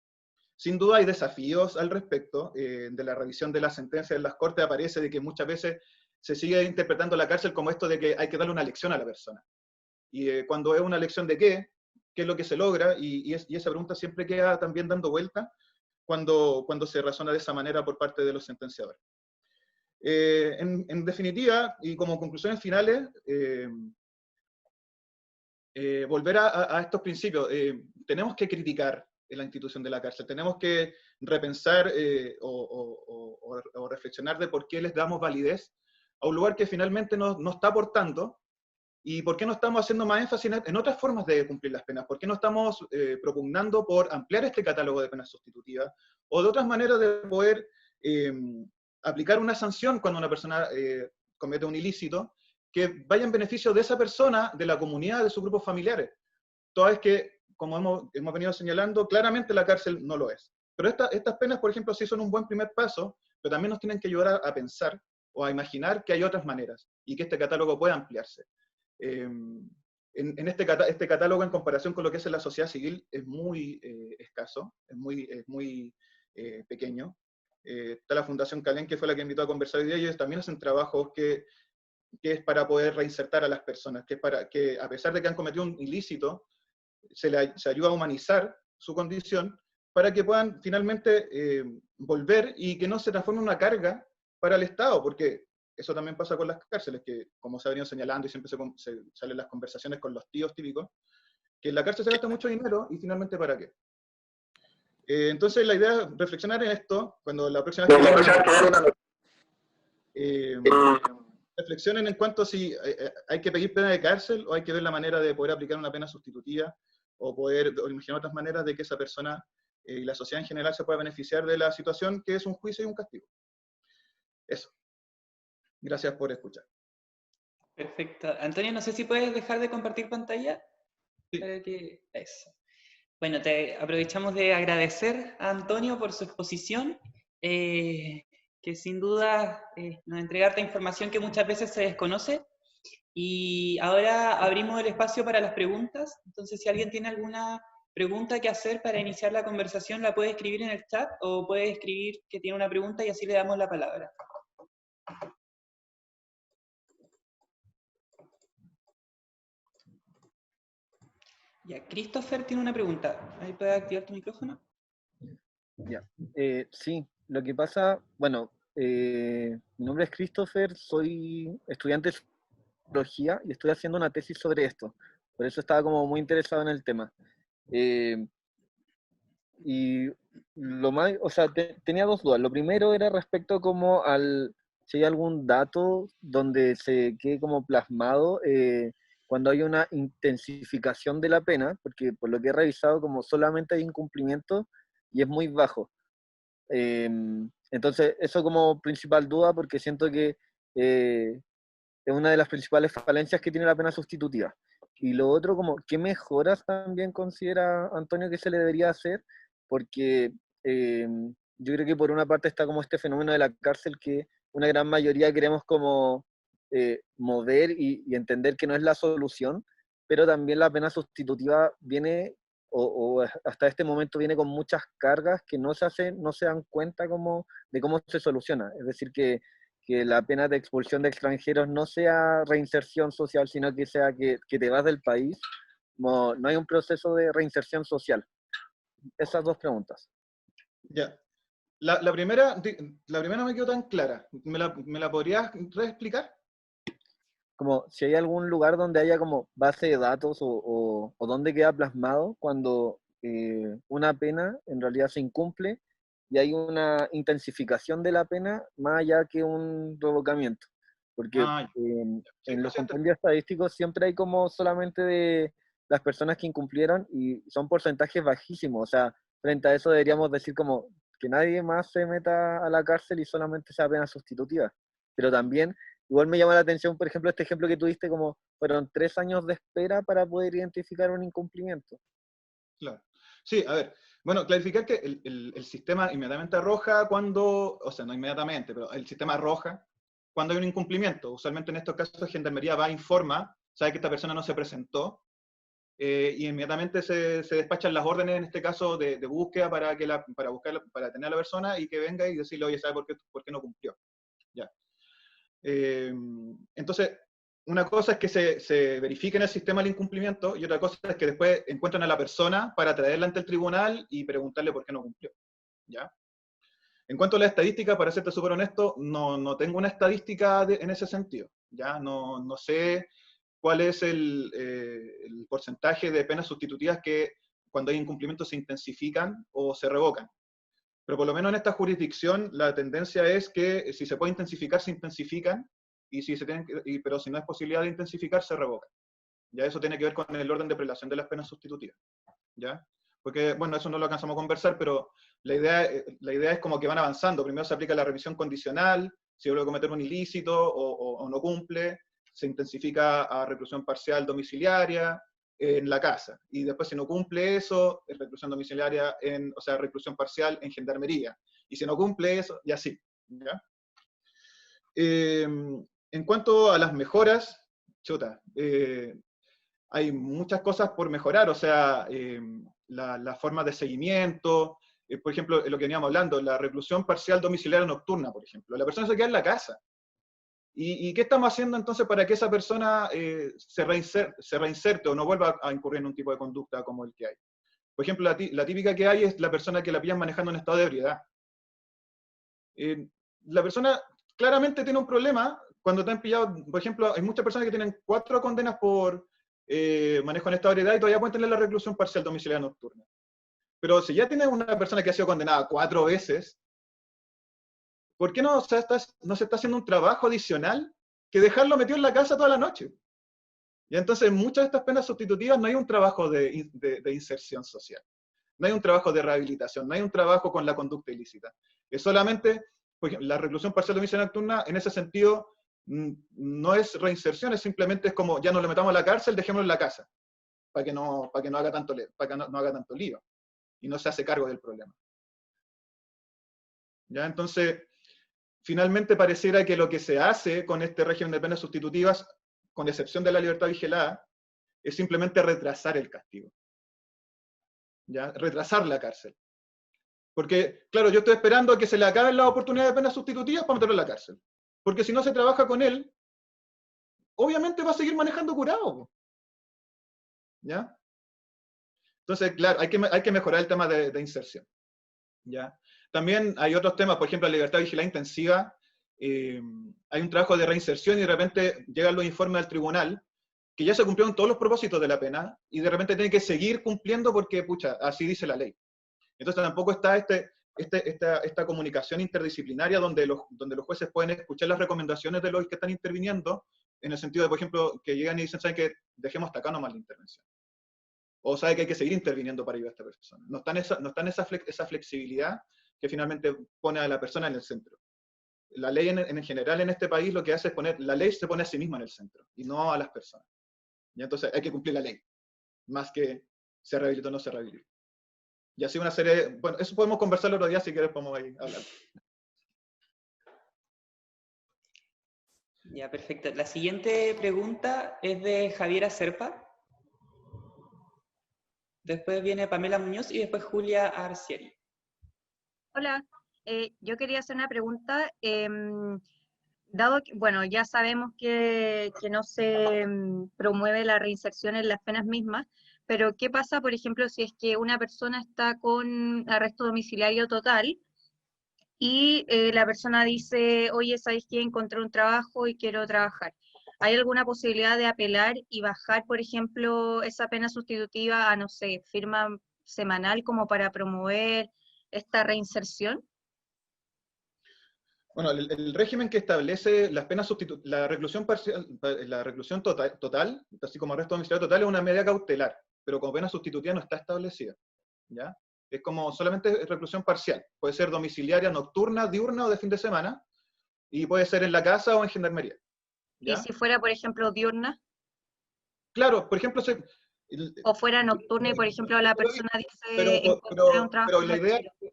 Sin duda hay desafíos al respecto. De la revisión de las sentencias en las cortes aparece de que muchas veces se sigue interpretando la cárcel como esto de que hay que darle una lección a la persona. Y cuando es una lección de qué es lo que se logra, y esa pregunta siempre queda también dando vuelta cuando se razona de esa manera por parte de los sentenciadores. En definitiva, y como conclusiones finales, volver a estos principios. Tenemos que criticar la institución de la cárcel, tenemos que repensar o reflexionar de por qué les damos validez a un lugar que finalmente no está aportando, y por qué no estamos haciendo más énfasis en otras formas de cumplir las penas, por qué no estamos propugnando por ampliar este catálogo de penas sustitutivas, o de otras maneras de poder aplicar una sanción cuando una persona comete un ilícito, que vaya en beneficio de esa persona, de la comunidad, de sus grupos familiares. Toda vez que, como hemos venido señalando, claramente la cárcel no lo es. Pero estas penas, por ejemplo, sí son un buen primer paso, pero también nos tienen que ayudar a pensar o a imaginar que hay otras maneras, y que este catálogo pueda ampliarse. Este catálogo, en comparación con lo que es en la sociedad civil, es muy escaso, es muy pequeño. Está la Fundación Calén, que fue la que invitó a conversar hoy día, y ellos también hacen trabajos que es para poder reinsertar a las personas, que es para que, a pesar de que han cometido un ilícito, se ayuda a humanizar su condición para que puedan finalmente volver y que no se transforme en una carga para el Estado, porque eso también pasa con las cárceles, que como se ha venido señalando y siempre se salen las conversaciones con los tíos típicos, que en la cárcel se gasta mucho dinero y finalmente ¿para qué? Entonces la idea es reflexionar en esto, cuando la próxima vez reflexionen en cuanto a si hay que pedir pena de cárcel o hay que ver la manera de poder aplicar una pena sustitutiva o imaginar otras maneras de que esa persona y la sociedad en general se pueda beneficiar de la situación que es un juicio y un castigo. Eso. Gracias por escuchar. Perfecto. Antonio, no sé si puedes dejar de compartir pantalla. Sí. Para que... Eso. Bueno, aprovechamos de agradecer a Antonio por su exposición, que sin duda nos entrega esta información que muchas veces se desconoce. Y ahora abrimos el espacio para las preguntas. Entonces, si alguien tiene alguna pregunta que hacer para iniciar la conversación, la puede escribir en el chat o puede escribir que tiene una pregunta y así le damos la palabra. Ya, Christopher tiene una pregunta. ¿Ahí puedes activar tu micrófono? Ya. Sí, lo que pasa, bueno, mi nombre es Christopher, soy estudiante de psicología y estoy haciendo una tesis sobre esto. Por eso estaba como muy interesado en el tema. Y lo más, o sea, tenía dos dudas. Lo primero era respecto como si hay algún dato donde se quede como plasmado cuando hay una intensificación de la pena, porque por lo que he revisado como solamente hay incumplimiento y es muy bajo. Entonces, eso como principal duda, porque siento que es una de las principales falencias que tiene la pena sustitutiva. Y lo otro, como, ¿qué mejoras también considera Antonio que se le debería hacer? Porque yo creo que por una parte está como este fenómeno de la cárcel que una gran mayoría queremos como mover y entender que no es la solución, pero también la pena sustitutiva viene, o hasta este momento viene con muchas cargas que no se dan cuenta como de cómo se soluciona. Es decir, que la pena de expulsión de extranjeros no sea reinserción social, sino que sea que te vas del país. No hay un proceso de reinserción social. Esas dos preguntas. Ya. La primera no me quedó tan clara. ¿Me la podrías reexplicar? Como si hay algún lugar donde haya como base de datos o donde queda plasmado cuando una pena en realidad se incumple y hay una intensificación de la pena más allá que un revocamiento. Porque Ah, sí, en lo los siento. compendios estadísticos siempre hay como solamente de las personas que incumplieron y son porcentajes bajísimos. O sea, frente a eso deberíamos decir como que nadie más se meta a la cárcel y solamente sea pena sustitutiva. Pero también igual me llama la atención, por ejemplo, este ejemplo que tuviste, como fueron 3 años de espera para poder identificar un incumplimiento. Claro. Sí, a ver. Bueno, clarificar que el sistema inmediatamente arroja cuando, o sea, no inmediatamente, pero el sistema arroja cuando hay un incumplimiento. Usualmente en estos casos Gendarmería va, informa, sabe que esta persona no se presentó, y inmediatamente se despachan las órdenes, en este caso, de búsqueda para buscar, para tener a la persona y que venga y decirle, oye, ¿sabe por qué no cumplió? Ya. Entonces, una cosa es que se verifique en el sistema el incumplimiento y otra cosa es que después encuentran a la persona para traerla ante el tribunal y preguntarle por qué no cumplió. ¿Ya? En cuanto a la estadística, para serte súper honesto, no tengo una estadística en ese sentido. ¿Ya? No sé cuál es el porcentaje de penas sustitutivas que cuando hay incumplimientos se intensifican o se revocan. Pero por lo menos en esta jurisdicción la tendencia es que si se puede intensificar, se intensifican, y si se tienen pero si no es posibilidad de intensificar, se revocan. Ya eso tiene que ver con el orden de prelación de las penas sustitutivas. ¿Ya? Porque, bueno, eso no lo alcanzamos a conversar, pero la idea es como que van avanzando. Primero se aplica la revisión condicional, si vuelve a cometer un ilícito o no cumple, se intensifica a reclusión parcial domiciliaria en la casa. Y después, si no cumple eso, es reclusión domiciliaria, o sea, reclusión parcial en gendarmería. Y si no cumple eso, y así. ¿Ya? En cuanto a las mejoras, chuta, hay muchas cosas por mejorar, o sea, la forma de seguimiento, por ejemplo, lo que veníamos hablando, la reclusión parcial domiciliaria nocturna, por ejemplo. La persona se queda en la casa. ¿Y qué estamos haciendo entonces para que esa persona se reinserte o no vuelva a incurrir en un tipo de conducta como el que hay? Por ejemplo, la típica que hay es la persona que la pillan manejando en estado de ebriedad. La persona claramente tiene un problema cuando te han pillado. Por ejemplo, hay muchas personas que tienen 4 condenas por manejo en estado de ebriedad y todavía pueden tener la reclusión parcial domiciliaria nocturna. Pero si ya tienes una persona que ha sido condenada 4 veces, ¿por qué no se está haciendo un trabajo adicional que dejarlo metido en la casa toda la noche? Y entonces, en muchas de estas penas sustitutivas no hay un trabajo de inserción social, no hay un trabajo de rehabilitación, no hay un trabajo con la conducta ilícita. Es solamente, por ejemplo, la reclusión parcial domiciliaria nocturna, en ese sentido, no es reinserción, es simplemente como ya no lo metamos a la cárcel, dejémoslo en la casa, para que no haga tanto lío y no se hace cargo del problema. ¿Ya? Entonces, finalmente pareciera que lo que se hace con este régimen de penas sustitutivas, con excepción de la libertad vigilada, es simplemente retrasar el castigo. ¿Ya? Retrasar la cárcel. Porque, claro, yo estoy esperando a que se le acaben las oportunidades de penas sustitutivas para meterlo en la cárcel. Porque si no se trabaja con él, obviamente va a seguir manejando curado. ¿Ya? Entonces, claro, hay que mejorar el tema de inserción. ¿Ya? También hay otros temas, por ejemplo, la libertad vigilada intensiva. Hay un trabajo de reinserción y de repente llegan los informes al tribunal que ya se cumplieron todos los propósitos de la pena y de repente tiene que seguir cumpliendo porque, pucha, así dice la ley. Entonces tampoco está esta comunicación interdisciplinaria donde los jueces pueden escuchar las recomendaciones de los que están interviniendo, en el sentido de, por ejemplo, que llegan y dicen, ¿saben qué? Dejemos hasta acá nomás la intervención. O sabe que hay que seguir interviniendo para ayudar a esta persona. No está en esa flexibilidad que finalmente pone a la persona en el centro. La ley en general en este país lo que hace es la ley se pone a sí misma en el centro y no a las personas. Y entonces hay que cumplir la ley, más que se rehabilita o no se rehabilita. Y así una serie, bueno, eso podemos conversar el otro día si quieres, podemos ahí hablar. Ya, perfecto. La siguiente pregunta es de Javiera Serpa. Después viene Pamela Muñoz y después Julia Arcieri. Hola, yo quería hacer una pregunta. Dado que, bueno, ya sabemos que no se promueve la reinserción en las penas mismas, pero ¿qué pasa, por ejemplo, si es que una persona está con arresto domiciliario total y la persona dice, oye, ¿sabes qué? Encontré un trabajo y quiero trabajar. ¿Hay alguna posibilidad de apelar y bajar, por ejemplo, esa pena sustitutiva a, no sé, firma semanal como para promover esta reinserción? Bueno, el régimen que establece las penas la reclusión parcial, la reclusión total, así como arresto domiciliario total, es una medida cautelar, pero como pena sustitutiva no está establecida, ¿ya? Es como solamente reclusión parcial. Puede ser domiciliaria, nocturna, diurna o de fin de semana, y puede ser en la casa o en gendarmería, ¿Y ¿ya? si fuera, por ejemplo, diurna? Claro, por ejemplo, ¿O fuera nocturna y, por ejemplo, la yo lo vi, persona dice, pero, encontré un pero trabajo y la me idea, retiro?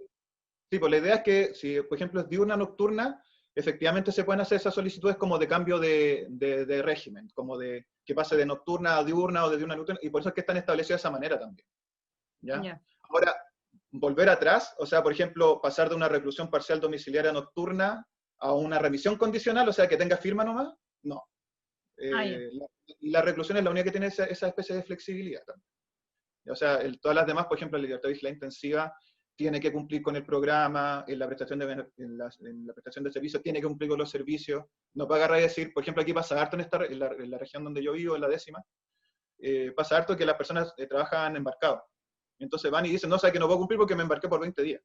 sí, pues la idea es que si, por ejemplo, es diurna, nocturna, efectivamente se pueden hacer esas solicitudes como de cambio de régimen, como de que pase de nocturna a diurna o de diurna a nocturna, y por eso es que están establecidas de esa manera también, ¿ya? Ya. Ahora, volver atrás, o sea, por ejemplo, pasar de una reclusión parcial domiciliaria nocturna a una remisión condicional, o sea, que tenga firma nomás, no. Ya. La reclusión es la única que tiene esa especie de flexibilidad también. O sea, todas las demás, por ejemplo, la libertad vigilada intensiva tiene que cumplir con el programa, en la prestación en la prestación de servicios tiene que cumplir con los servicios. No puede agarrar y decir, por ejemplo, aquí pasa harto en la región donde yo vivo, en la 10ª, pasa harto que las personas trabajan embarcados. Entonces van y dicen, no, sé que no puedo cumplir porque me embarqué por 20 días.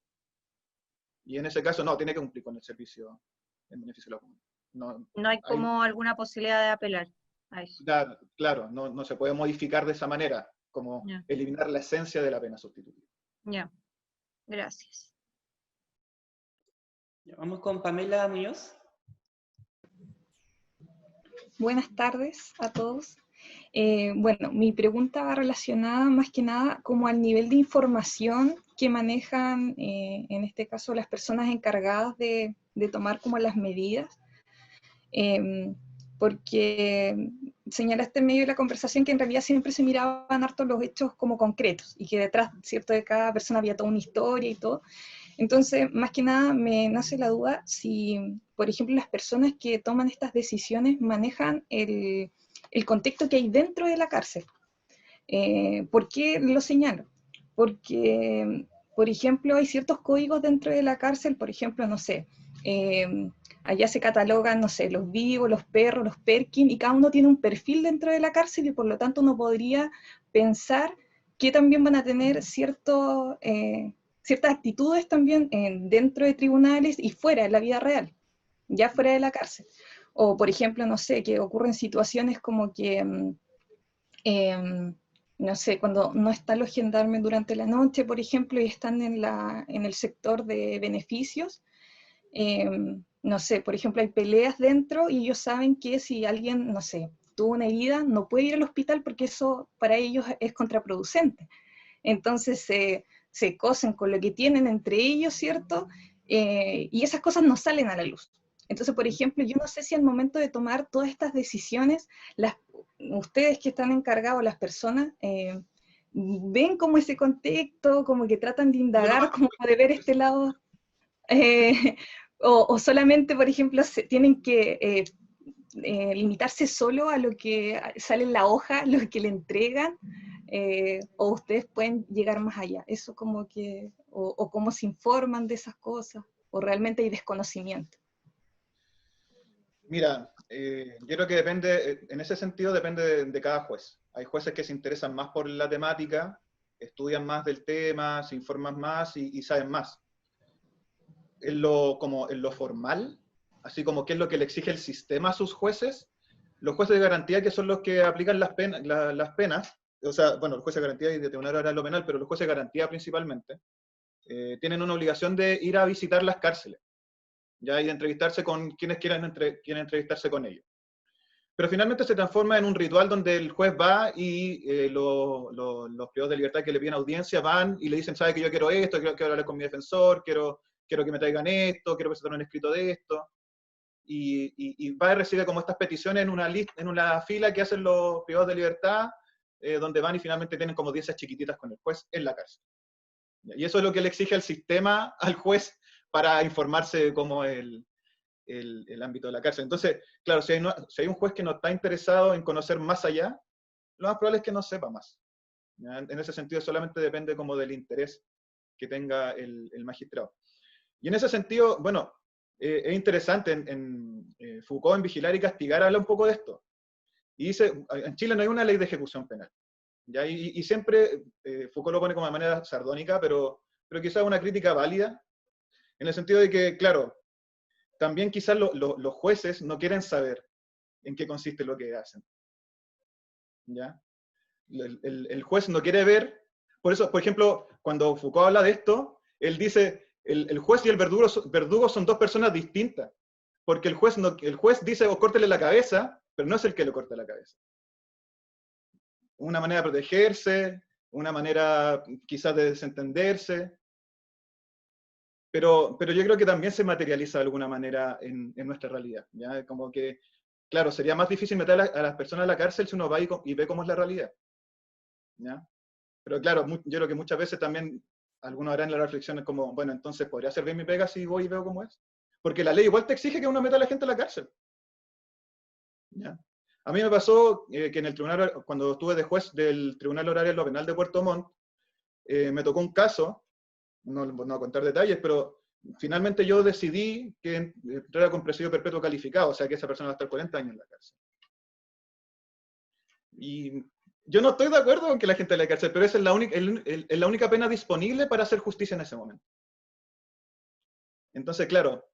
Y en ese caso, no, tiene que cumplir con el servicio en beneficio de la comunidad. No, No hay como alguna posibilidad de apelar a eso. claro, no se puede modificar de esa manera, como Ya, eliminar la esencia de la pena sustitutiva. ya. Gracias. Ya, vamos con Pamela Muñoz. Buenas tardes a todos. Bueno, mi pregunta va relacionada más que nada como al nivel de información que manejan, en este caso, las personas encargadas de tomar como las medidas, porque señalaste en medio de la conversación que en realidad siempre se miraban harto los hechos como concretos y que detrás, ¿cierto?, de cada persona había toda una historia y todo. Entonces, más que nada me nace la duda si, por ejemplo, las personas que toman estas decisiones manejan el contexto que hay dentro de la cárcel. ¿Por qué lo señalo? Porque, por ejemplo, hay ciertos códigos dentro de la cárcel, por ejemplo, no sé, allá se catalogan, no sé, los vivos, los perros, los Perkin, y cada uno tiene un perfil dentro de la cárcel y por lo tanto uno podría pensar que también van a tener ciertas actitudes también dentro de tribunales y fuera, en la vida real, ya fuera de la cárcel. O, por ejemplo, no sé, que ocurren situaciones como que, no sé, cuando no están los gendarmes durante la noche, por ejemplo, y están en el sector de beneficios, no sé, por ejemplo, hay peleas dentro y ellos saben que si alguien, no sé, tuvo una herida, no puede ir al hospital porque eso para ellos es contraproducente. Entonces se cosen con lo que tienen entre ellos, ¿cierto? Y esas cosas no salen a la luz. Entonces, por ejemplo, yo no sé si al momento de tomar todas estas decisiones, ustedes que están encargados, las personas, ven como ese contexto, como que tratan de indagar, como de ver este lado, o solamente, por ejemplo, tienen que limitarse solo a lo que sale en la hoja, lo que le entregan, o ustedes pueden llegar más allá. Eso como que, o cómo se informan de esas cosas, o realmente hay desconocimiento. Mira, yo creo que depende, en ese sentido depende de cada juez. Hay jueces que se interesan más por la temática, estudian más del tema, se informan más y saben más. Como en lo formal, así como qué es lo que le exige el sistema a sus jueces, los jueces de garantía, que son los que aplican las penas, o sea, bueno, los jueces de garantía y de tribunal ahora lo penal, pero los jueces de garantía principalmente, tienen una obligación de ir a visitar las cárceles, ¿ya? Y de entrevistarse con quienes quieren entrevistarse con ellos. Pero finalmente se transforma en un ritual donde el juez va y los privados de libertad que le piden audiencia van y le dicen, ¿sabe que yo quiero esto? Quiero hablar con mi defensor, quiero que me traigan esto, quiero presentar un escrito de esto. Y va y recibe como estas peticiones en una fila que hacen los privados de libertad, donde van y finalmente tienen como 10 chiquititas con el juez en la cárcel. Y eso es lo que le exige el sistema al juez para informarse de cómo el ámbito de la cárcel. Entonces, claro, si hay un juez que no está interesado en conocer más allá, lo más probable es que no sepa más. ¿Ya? En ese sentido solamente depende como del interés que tenga el magistrado. Y en ese sentido, bueno, es interesante, Foucault en Vigilar y Castigar habla un poco de esto. Y dice, en Chile no hay una ley de ejecución penal. ¿Ya? Y siempre Foucault lo pone como de manera sardónica, pero quizás una crítica válida, en el sentido de que, claro, también quizás los jueces no quieren saber en qué consiste lo que hacen. ¿Ya? El juez no quiere ver, por eso, por ejemplo, cuando Foucault habla de esto, él dice, el juez y el verdugo son dos personas distintas, porque el juez dice, oh, córtele la cabeza, pero no es el que le corta la cabeza. Una manera de protegerse, una manera quizás de desentenderse, pero yo creo que también se materializa de alguna manera en nuestra realidad, ¿ya? Como que, claro, sería más difícil meter a las personas a la cárcel si uno va y ve cómo es la realidad, ¿ya? Pero claro, yo creo que muchas veces también algunos harán la reflexión como, bueno, entonces podría hacer bien mi pega si voy y veo cómo es. Porque la ley igual te exige que uno meta a la gente a la cárcel, ¿ya? A mí me pasó que en el tribunal, cuando estuve de juez del Tribunal Horario de lo Penal de Puerto Montt, me tocó un caso, no voy a contar detalles, pero finalmente yo decidí que entrara con presidio perpetuo calificado, o sea que esa persona va a estar 40 años en la cárcel. Y yo no estoy de acuerdo con que la gente le cárcel, pero esa es la única pena disponible para hacer justicia en ese momento. Entonces, claro,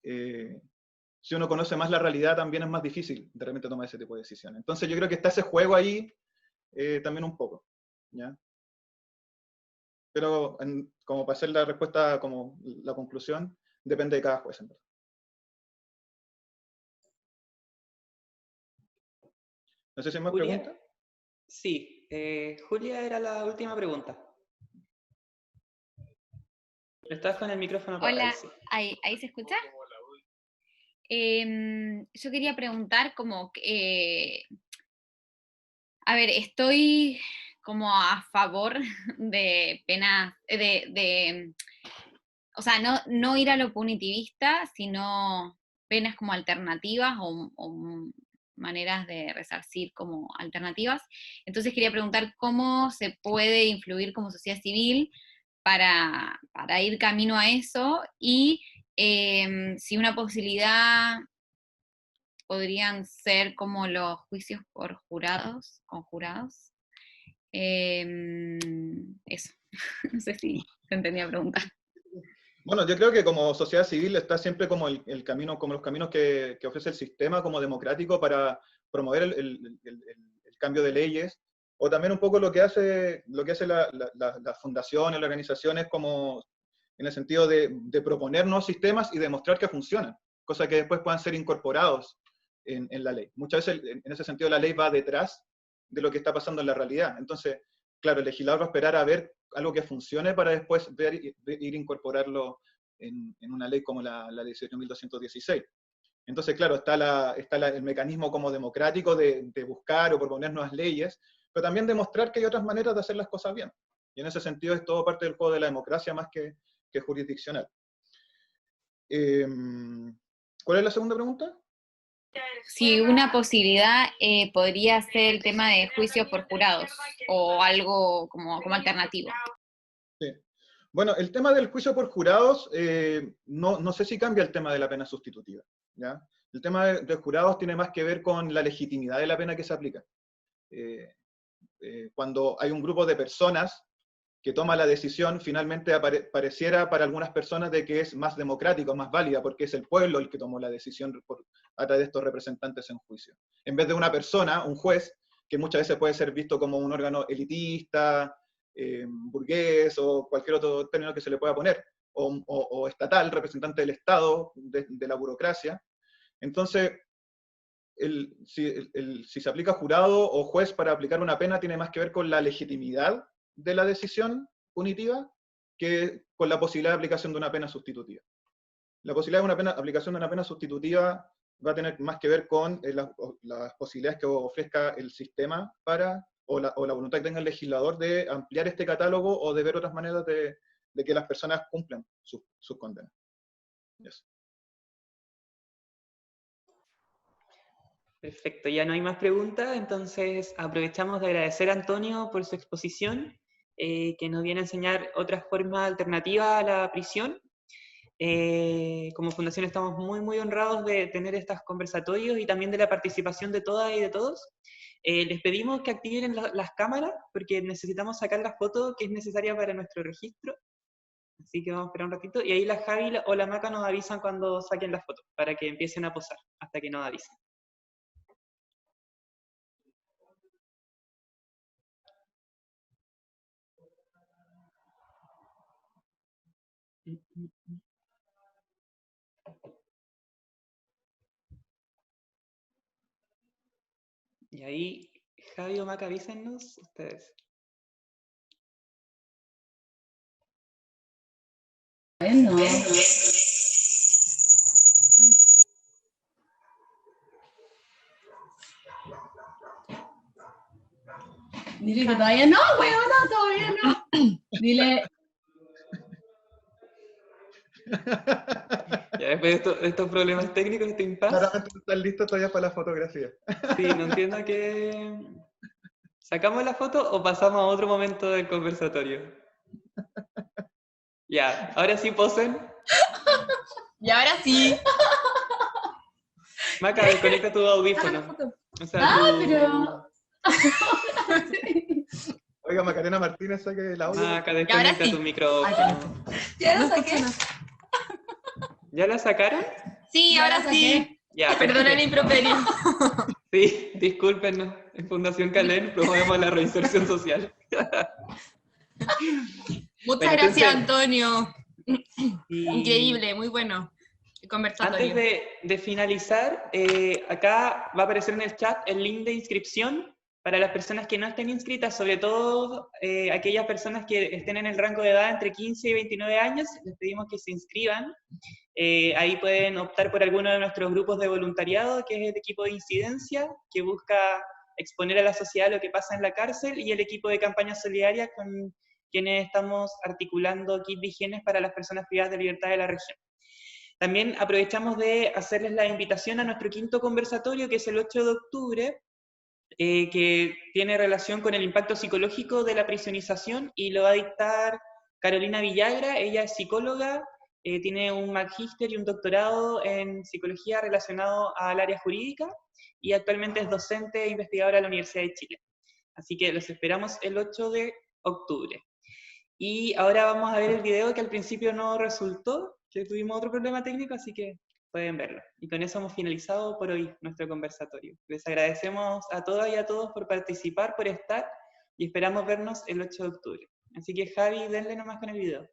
si uno conoce más la realidad, también es más difícil de repente tomar ese tipo de decisiones. Entonces yo creo que está ese juego ahí también un poco, ¿ya? Pero como para hacer la respuesta, como la conclusión, depende de cada juez, en verdad. No sé si hay más preguntas. Sí, Julia era la última pregunta. Estás con el micrófono apagado. Hola, Sí. ¿ahí se escucha? Yo quería preguntar como, a ver, estoy como a favor de penas, o sea, no ir a lo punitivista, sino penas como alternativas o maneras de resarcir como alternativas. Entonces quería preguntar cómo se puede influir como sociedad civil para ir camino a eso, y si una posibilidad podrían ser como los juicios por jurados, con jurados. Eso, no sé si se entendía la pregunta. Bueno, yo creo que como sociedad civil está siempre como el camino, como los caminos que ofrece el sistema como democrático para promover el cambio de leyes, o también un poco lo que hace las fundaciones, las organizaciones, como en el sentido de proponer nuevos sistemas y demostrar que funcionan, cosa que después puedan ser incorporados en la ley. Muchas veces en ese sentido la ley va detrás de lo que está pasando en la realidad. Entonces, claro, el legislador va a esperar a ver algo que funcione para después ir incorporarlo en una ley como la 18.216. Entonces, claro, está el mecanismo como democrático de buscar o proponer nuevas leyes, pero también demostrar que hay otras maneras de hacer las cosas bien. Y en ese sentido es todo parte del juego de la democracia más que jurisdiccional. ¿Cuál es la segunda pregunta? Si una posibilidad podría ser el tema de juicios por jurados, o algo como alternativo. Sí. Bueno, el tema del juicio por jurados, no sé si cambia el tema de la pena sustitutiva, ¿ya? El tema de jurados tiene más que ver con la legitimidad de la pena que se aplica. Cuando hay un grupo de personas que toma la decisión, finalmente pareciera para algunas personas de que es más democrática, más válida, porque es el pueblo el que tomó la decisión a través de estos representantes en juicio. En vez de una persona, un juez, que muchas veces puede ser visto como un órgano elitista, burgués, o cualquier otro término que se le pueda poner, o estatal, representante del Estado, de la burocracia. Entonces, si se aplica jurado o juez para aplicar una pena, tiene más que ver con la legitimidad de la decisión punitiva que con la posibilidad de aplicación de una pena sustitutiva. La posibilidad de aplicación de una pena sustitutiva va a tener más que ver con las posibilidades que ofrezca el sistema o la voluntad que tenga el legislador de ampliar este catálogo o de ver otras maneras de que las personas cumplan sus condenas. Yes. Perfecto, ya no hay más preguntas, entonces aprovechamos de agradecer a Antonio por su exposición, que nos viene a enseñar otras formas alternativas a la prisión. Como fundación estamos muy, muy honrados de tener estos conversatorios y también de la participación de todas y de todos. Les pedimos que activen las cámaras porque necesitamos sacar la foto que es necesaria para nuestro registro. Así que vamos a esperar un ratito. Y ahí la Javi o la Maca nos avisan cuando saquen la foto para que empiecen a posar hasta que nos avisen. Y ahí, Javi o Maca, avísennos ustedes. Bueno. Dile que todavía no, weona, todavía no. Dile. Ya después de estos problemas técnicos, este impasse. Claramente no están listos todavía para la fotografía. Sí, no entiendo qué. ¿Sacamos la foto o pasamos a otro momento del conversatorio? Ya, ahora sí posen. Y ahora sí. Maca, desconecta tu audífono. O sea, pero. Oiga, Macarena Martínez, saque el audio. Maca, desconecta sí. tu micrófono. ¿Ya lo saqué? ¿Ya la sacaron? Sí, ahora sí. Ya, Perdona el improperio. Sí, discúlpenos. En Fundación Calén promovemos la reinserción social. Muchas gracias, entonces, Antonio. y Increíble, muy bueno. El conversatorio. antes de finalizar, acá va a aparecer en el chat el link de inscripción para las personas que no estén inscritas, sobre todo aquellas personas que estén en el rango de edad entre 15 y 29 años, les pedimos que se inscriban. Ahí pueden optar por alguno de nuestros grupos de voluntariado, que es el equipo de incidencia, que busca exponer a la sociedad lo que pasa en la cárcel, y el equipo de campaña solidaria, con quienes estamos articulando kits de higiene para las personas privadas de libertad de la región. También aprovechamos de hacerles la invitación a nuestro quinto conversatorio, que es el 8 de octubre, que tiene relación con el impacto psicológico de la prisionización, y lo va a dictar Carolina Villagra. Ella es psicóloga, tiene un magíster y un doctorado en psicología relacionado al área jurídica, y actualmente es docente e investigadora de la Universidad de Chile. Así que los esperamos el 8 de octubre. Y ahora vamos a ver el video que al principio no resultó, que tuvimos otro problema técnico, así que pueden verlo. Y con eso hemos finalizado por hoy nuestro conversatorio. Les agradecemos a todas y a todos por participar, por estar, y esperamos vernos el 8 de octubre. Así que Javi, denle nomás con el video.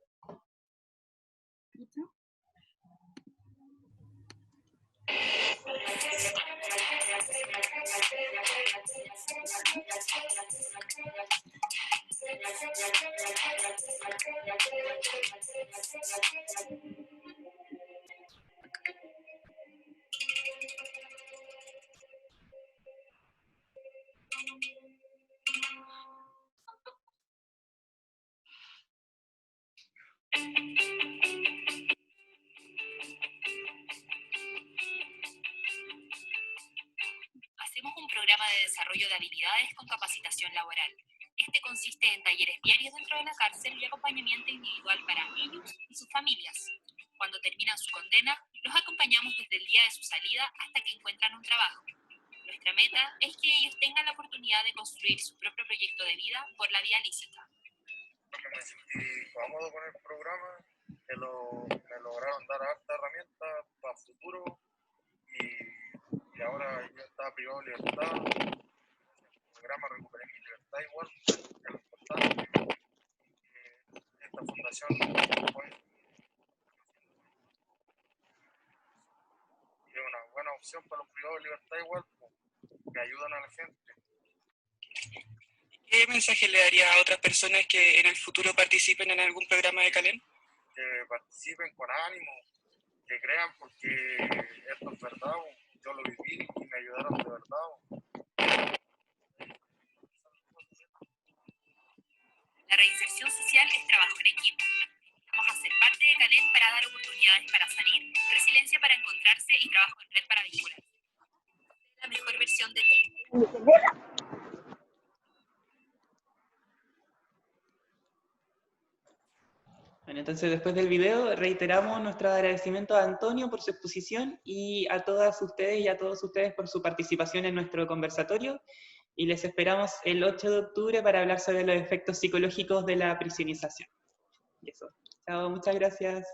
Hacemos un programa de desarrollo de habilidades con capacitación laboral. Este consiste en talleres diarios dentro de la cárcel y acompañamiento individual para ellos y sus familias. Cuando terminan su condena, los acompañamos desde el día de su salida hasta que encuentran un trabajo. Nuestra meta es que ellos tengan la oportunidad de construir su propio proyecto de vida por la vía lícita. Porque me sentí cómodo con el programa, me lograron dar harta herramientas para el futuro y ahora yo estaba privado de libertad. El programa recuperé mi libertad igual, que es lo importante. Esta fundación fue y es una buena opción para los privados de libertad igual, que ayudan a la gente. ¿Qué mensaje le daría a otras personas que en el futuro participen en algún programa de Calén? Que participen con ánimo, que crean, porque esto es verdad, yo lo viví y me ayudaron de verdad. La reinserción social es trabajo en equipo. Vamos a ser parte de Calén para dar oportunidades para salir, resiliencia para encontrarse y trabajo en red para vincularse. La mejor versión de ti. Bueno, entonces después del video reiteramos nuestro agradecimiento a Antonio por su exposición y a todas ustedes y a todos ustedes por su participación en nuestro conversatorio, y les esperamos el 8 de octubre para hablar sobre los efectos psicológicos de la prisionización. Y eso. Chao, muchas gracias.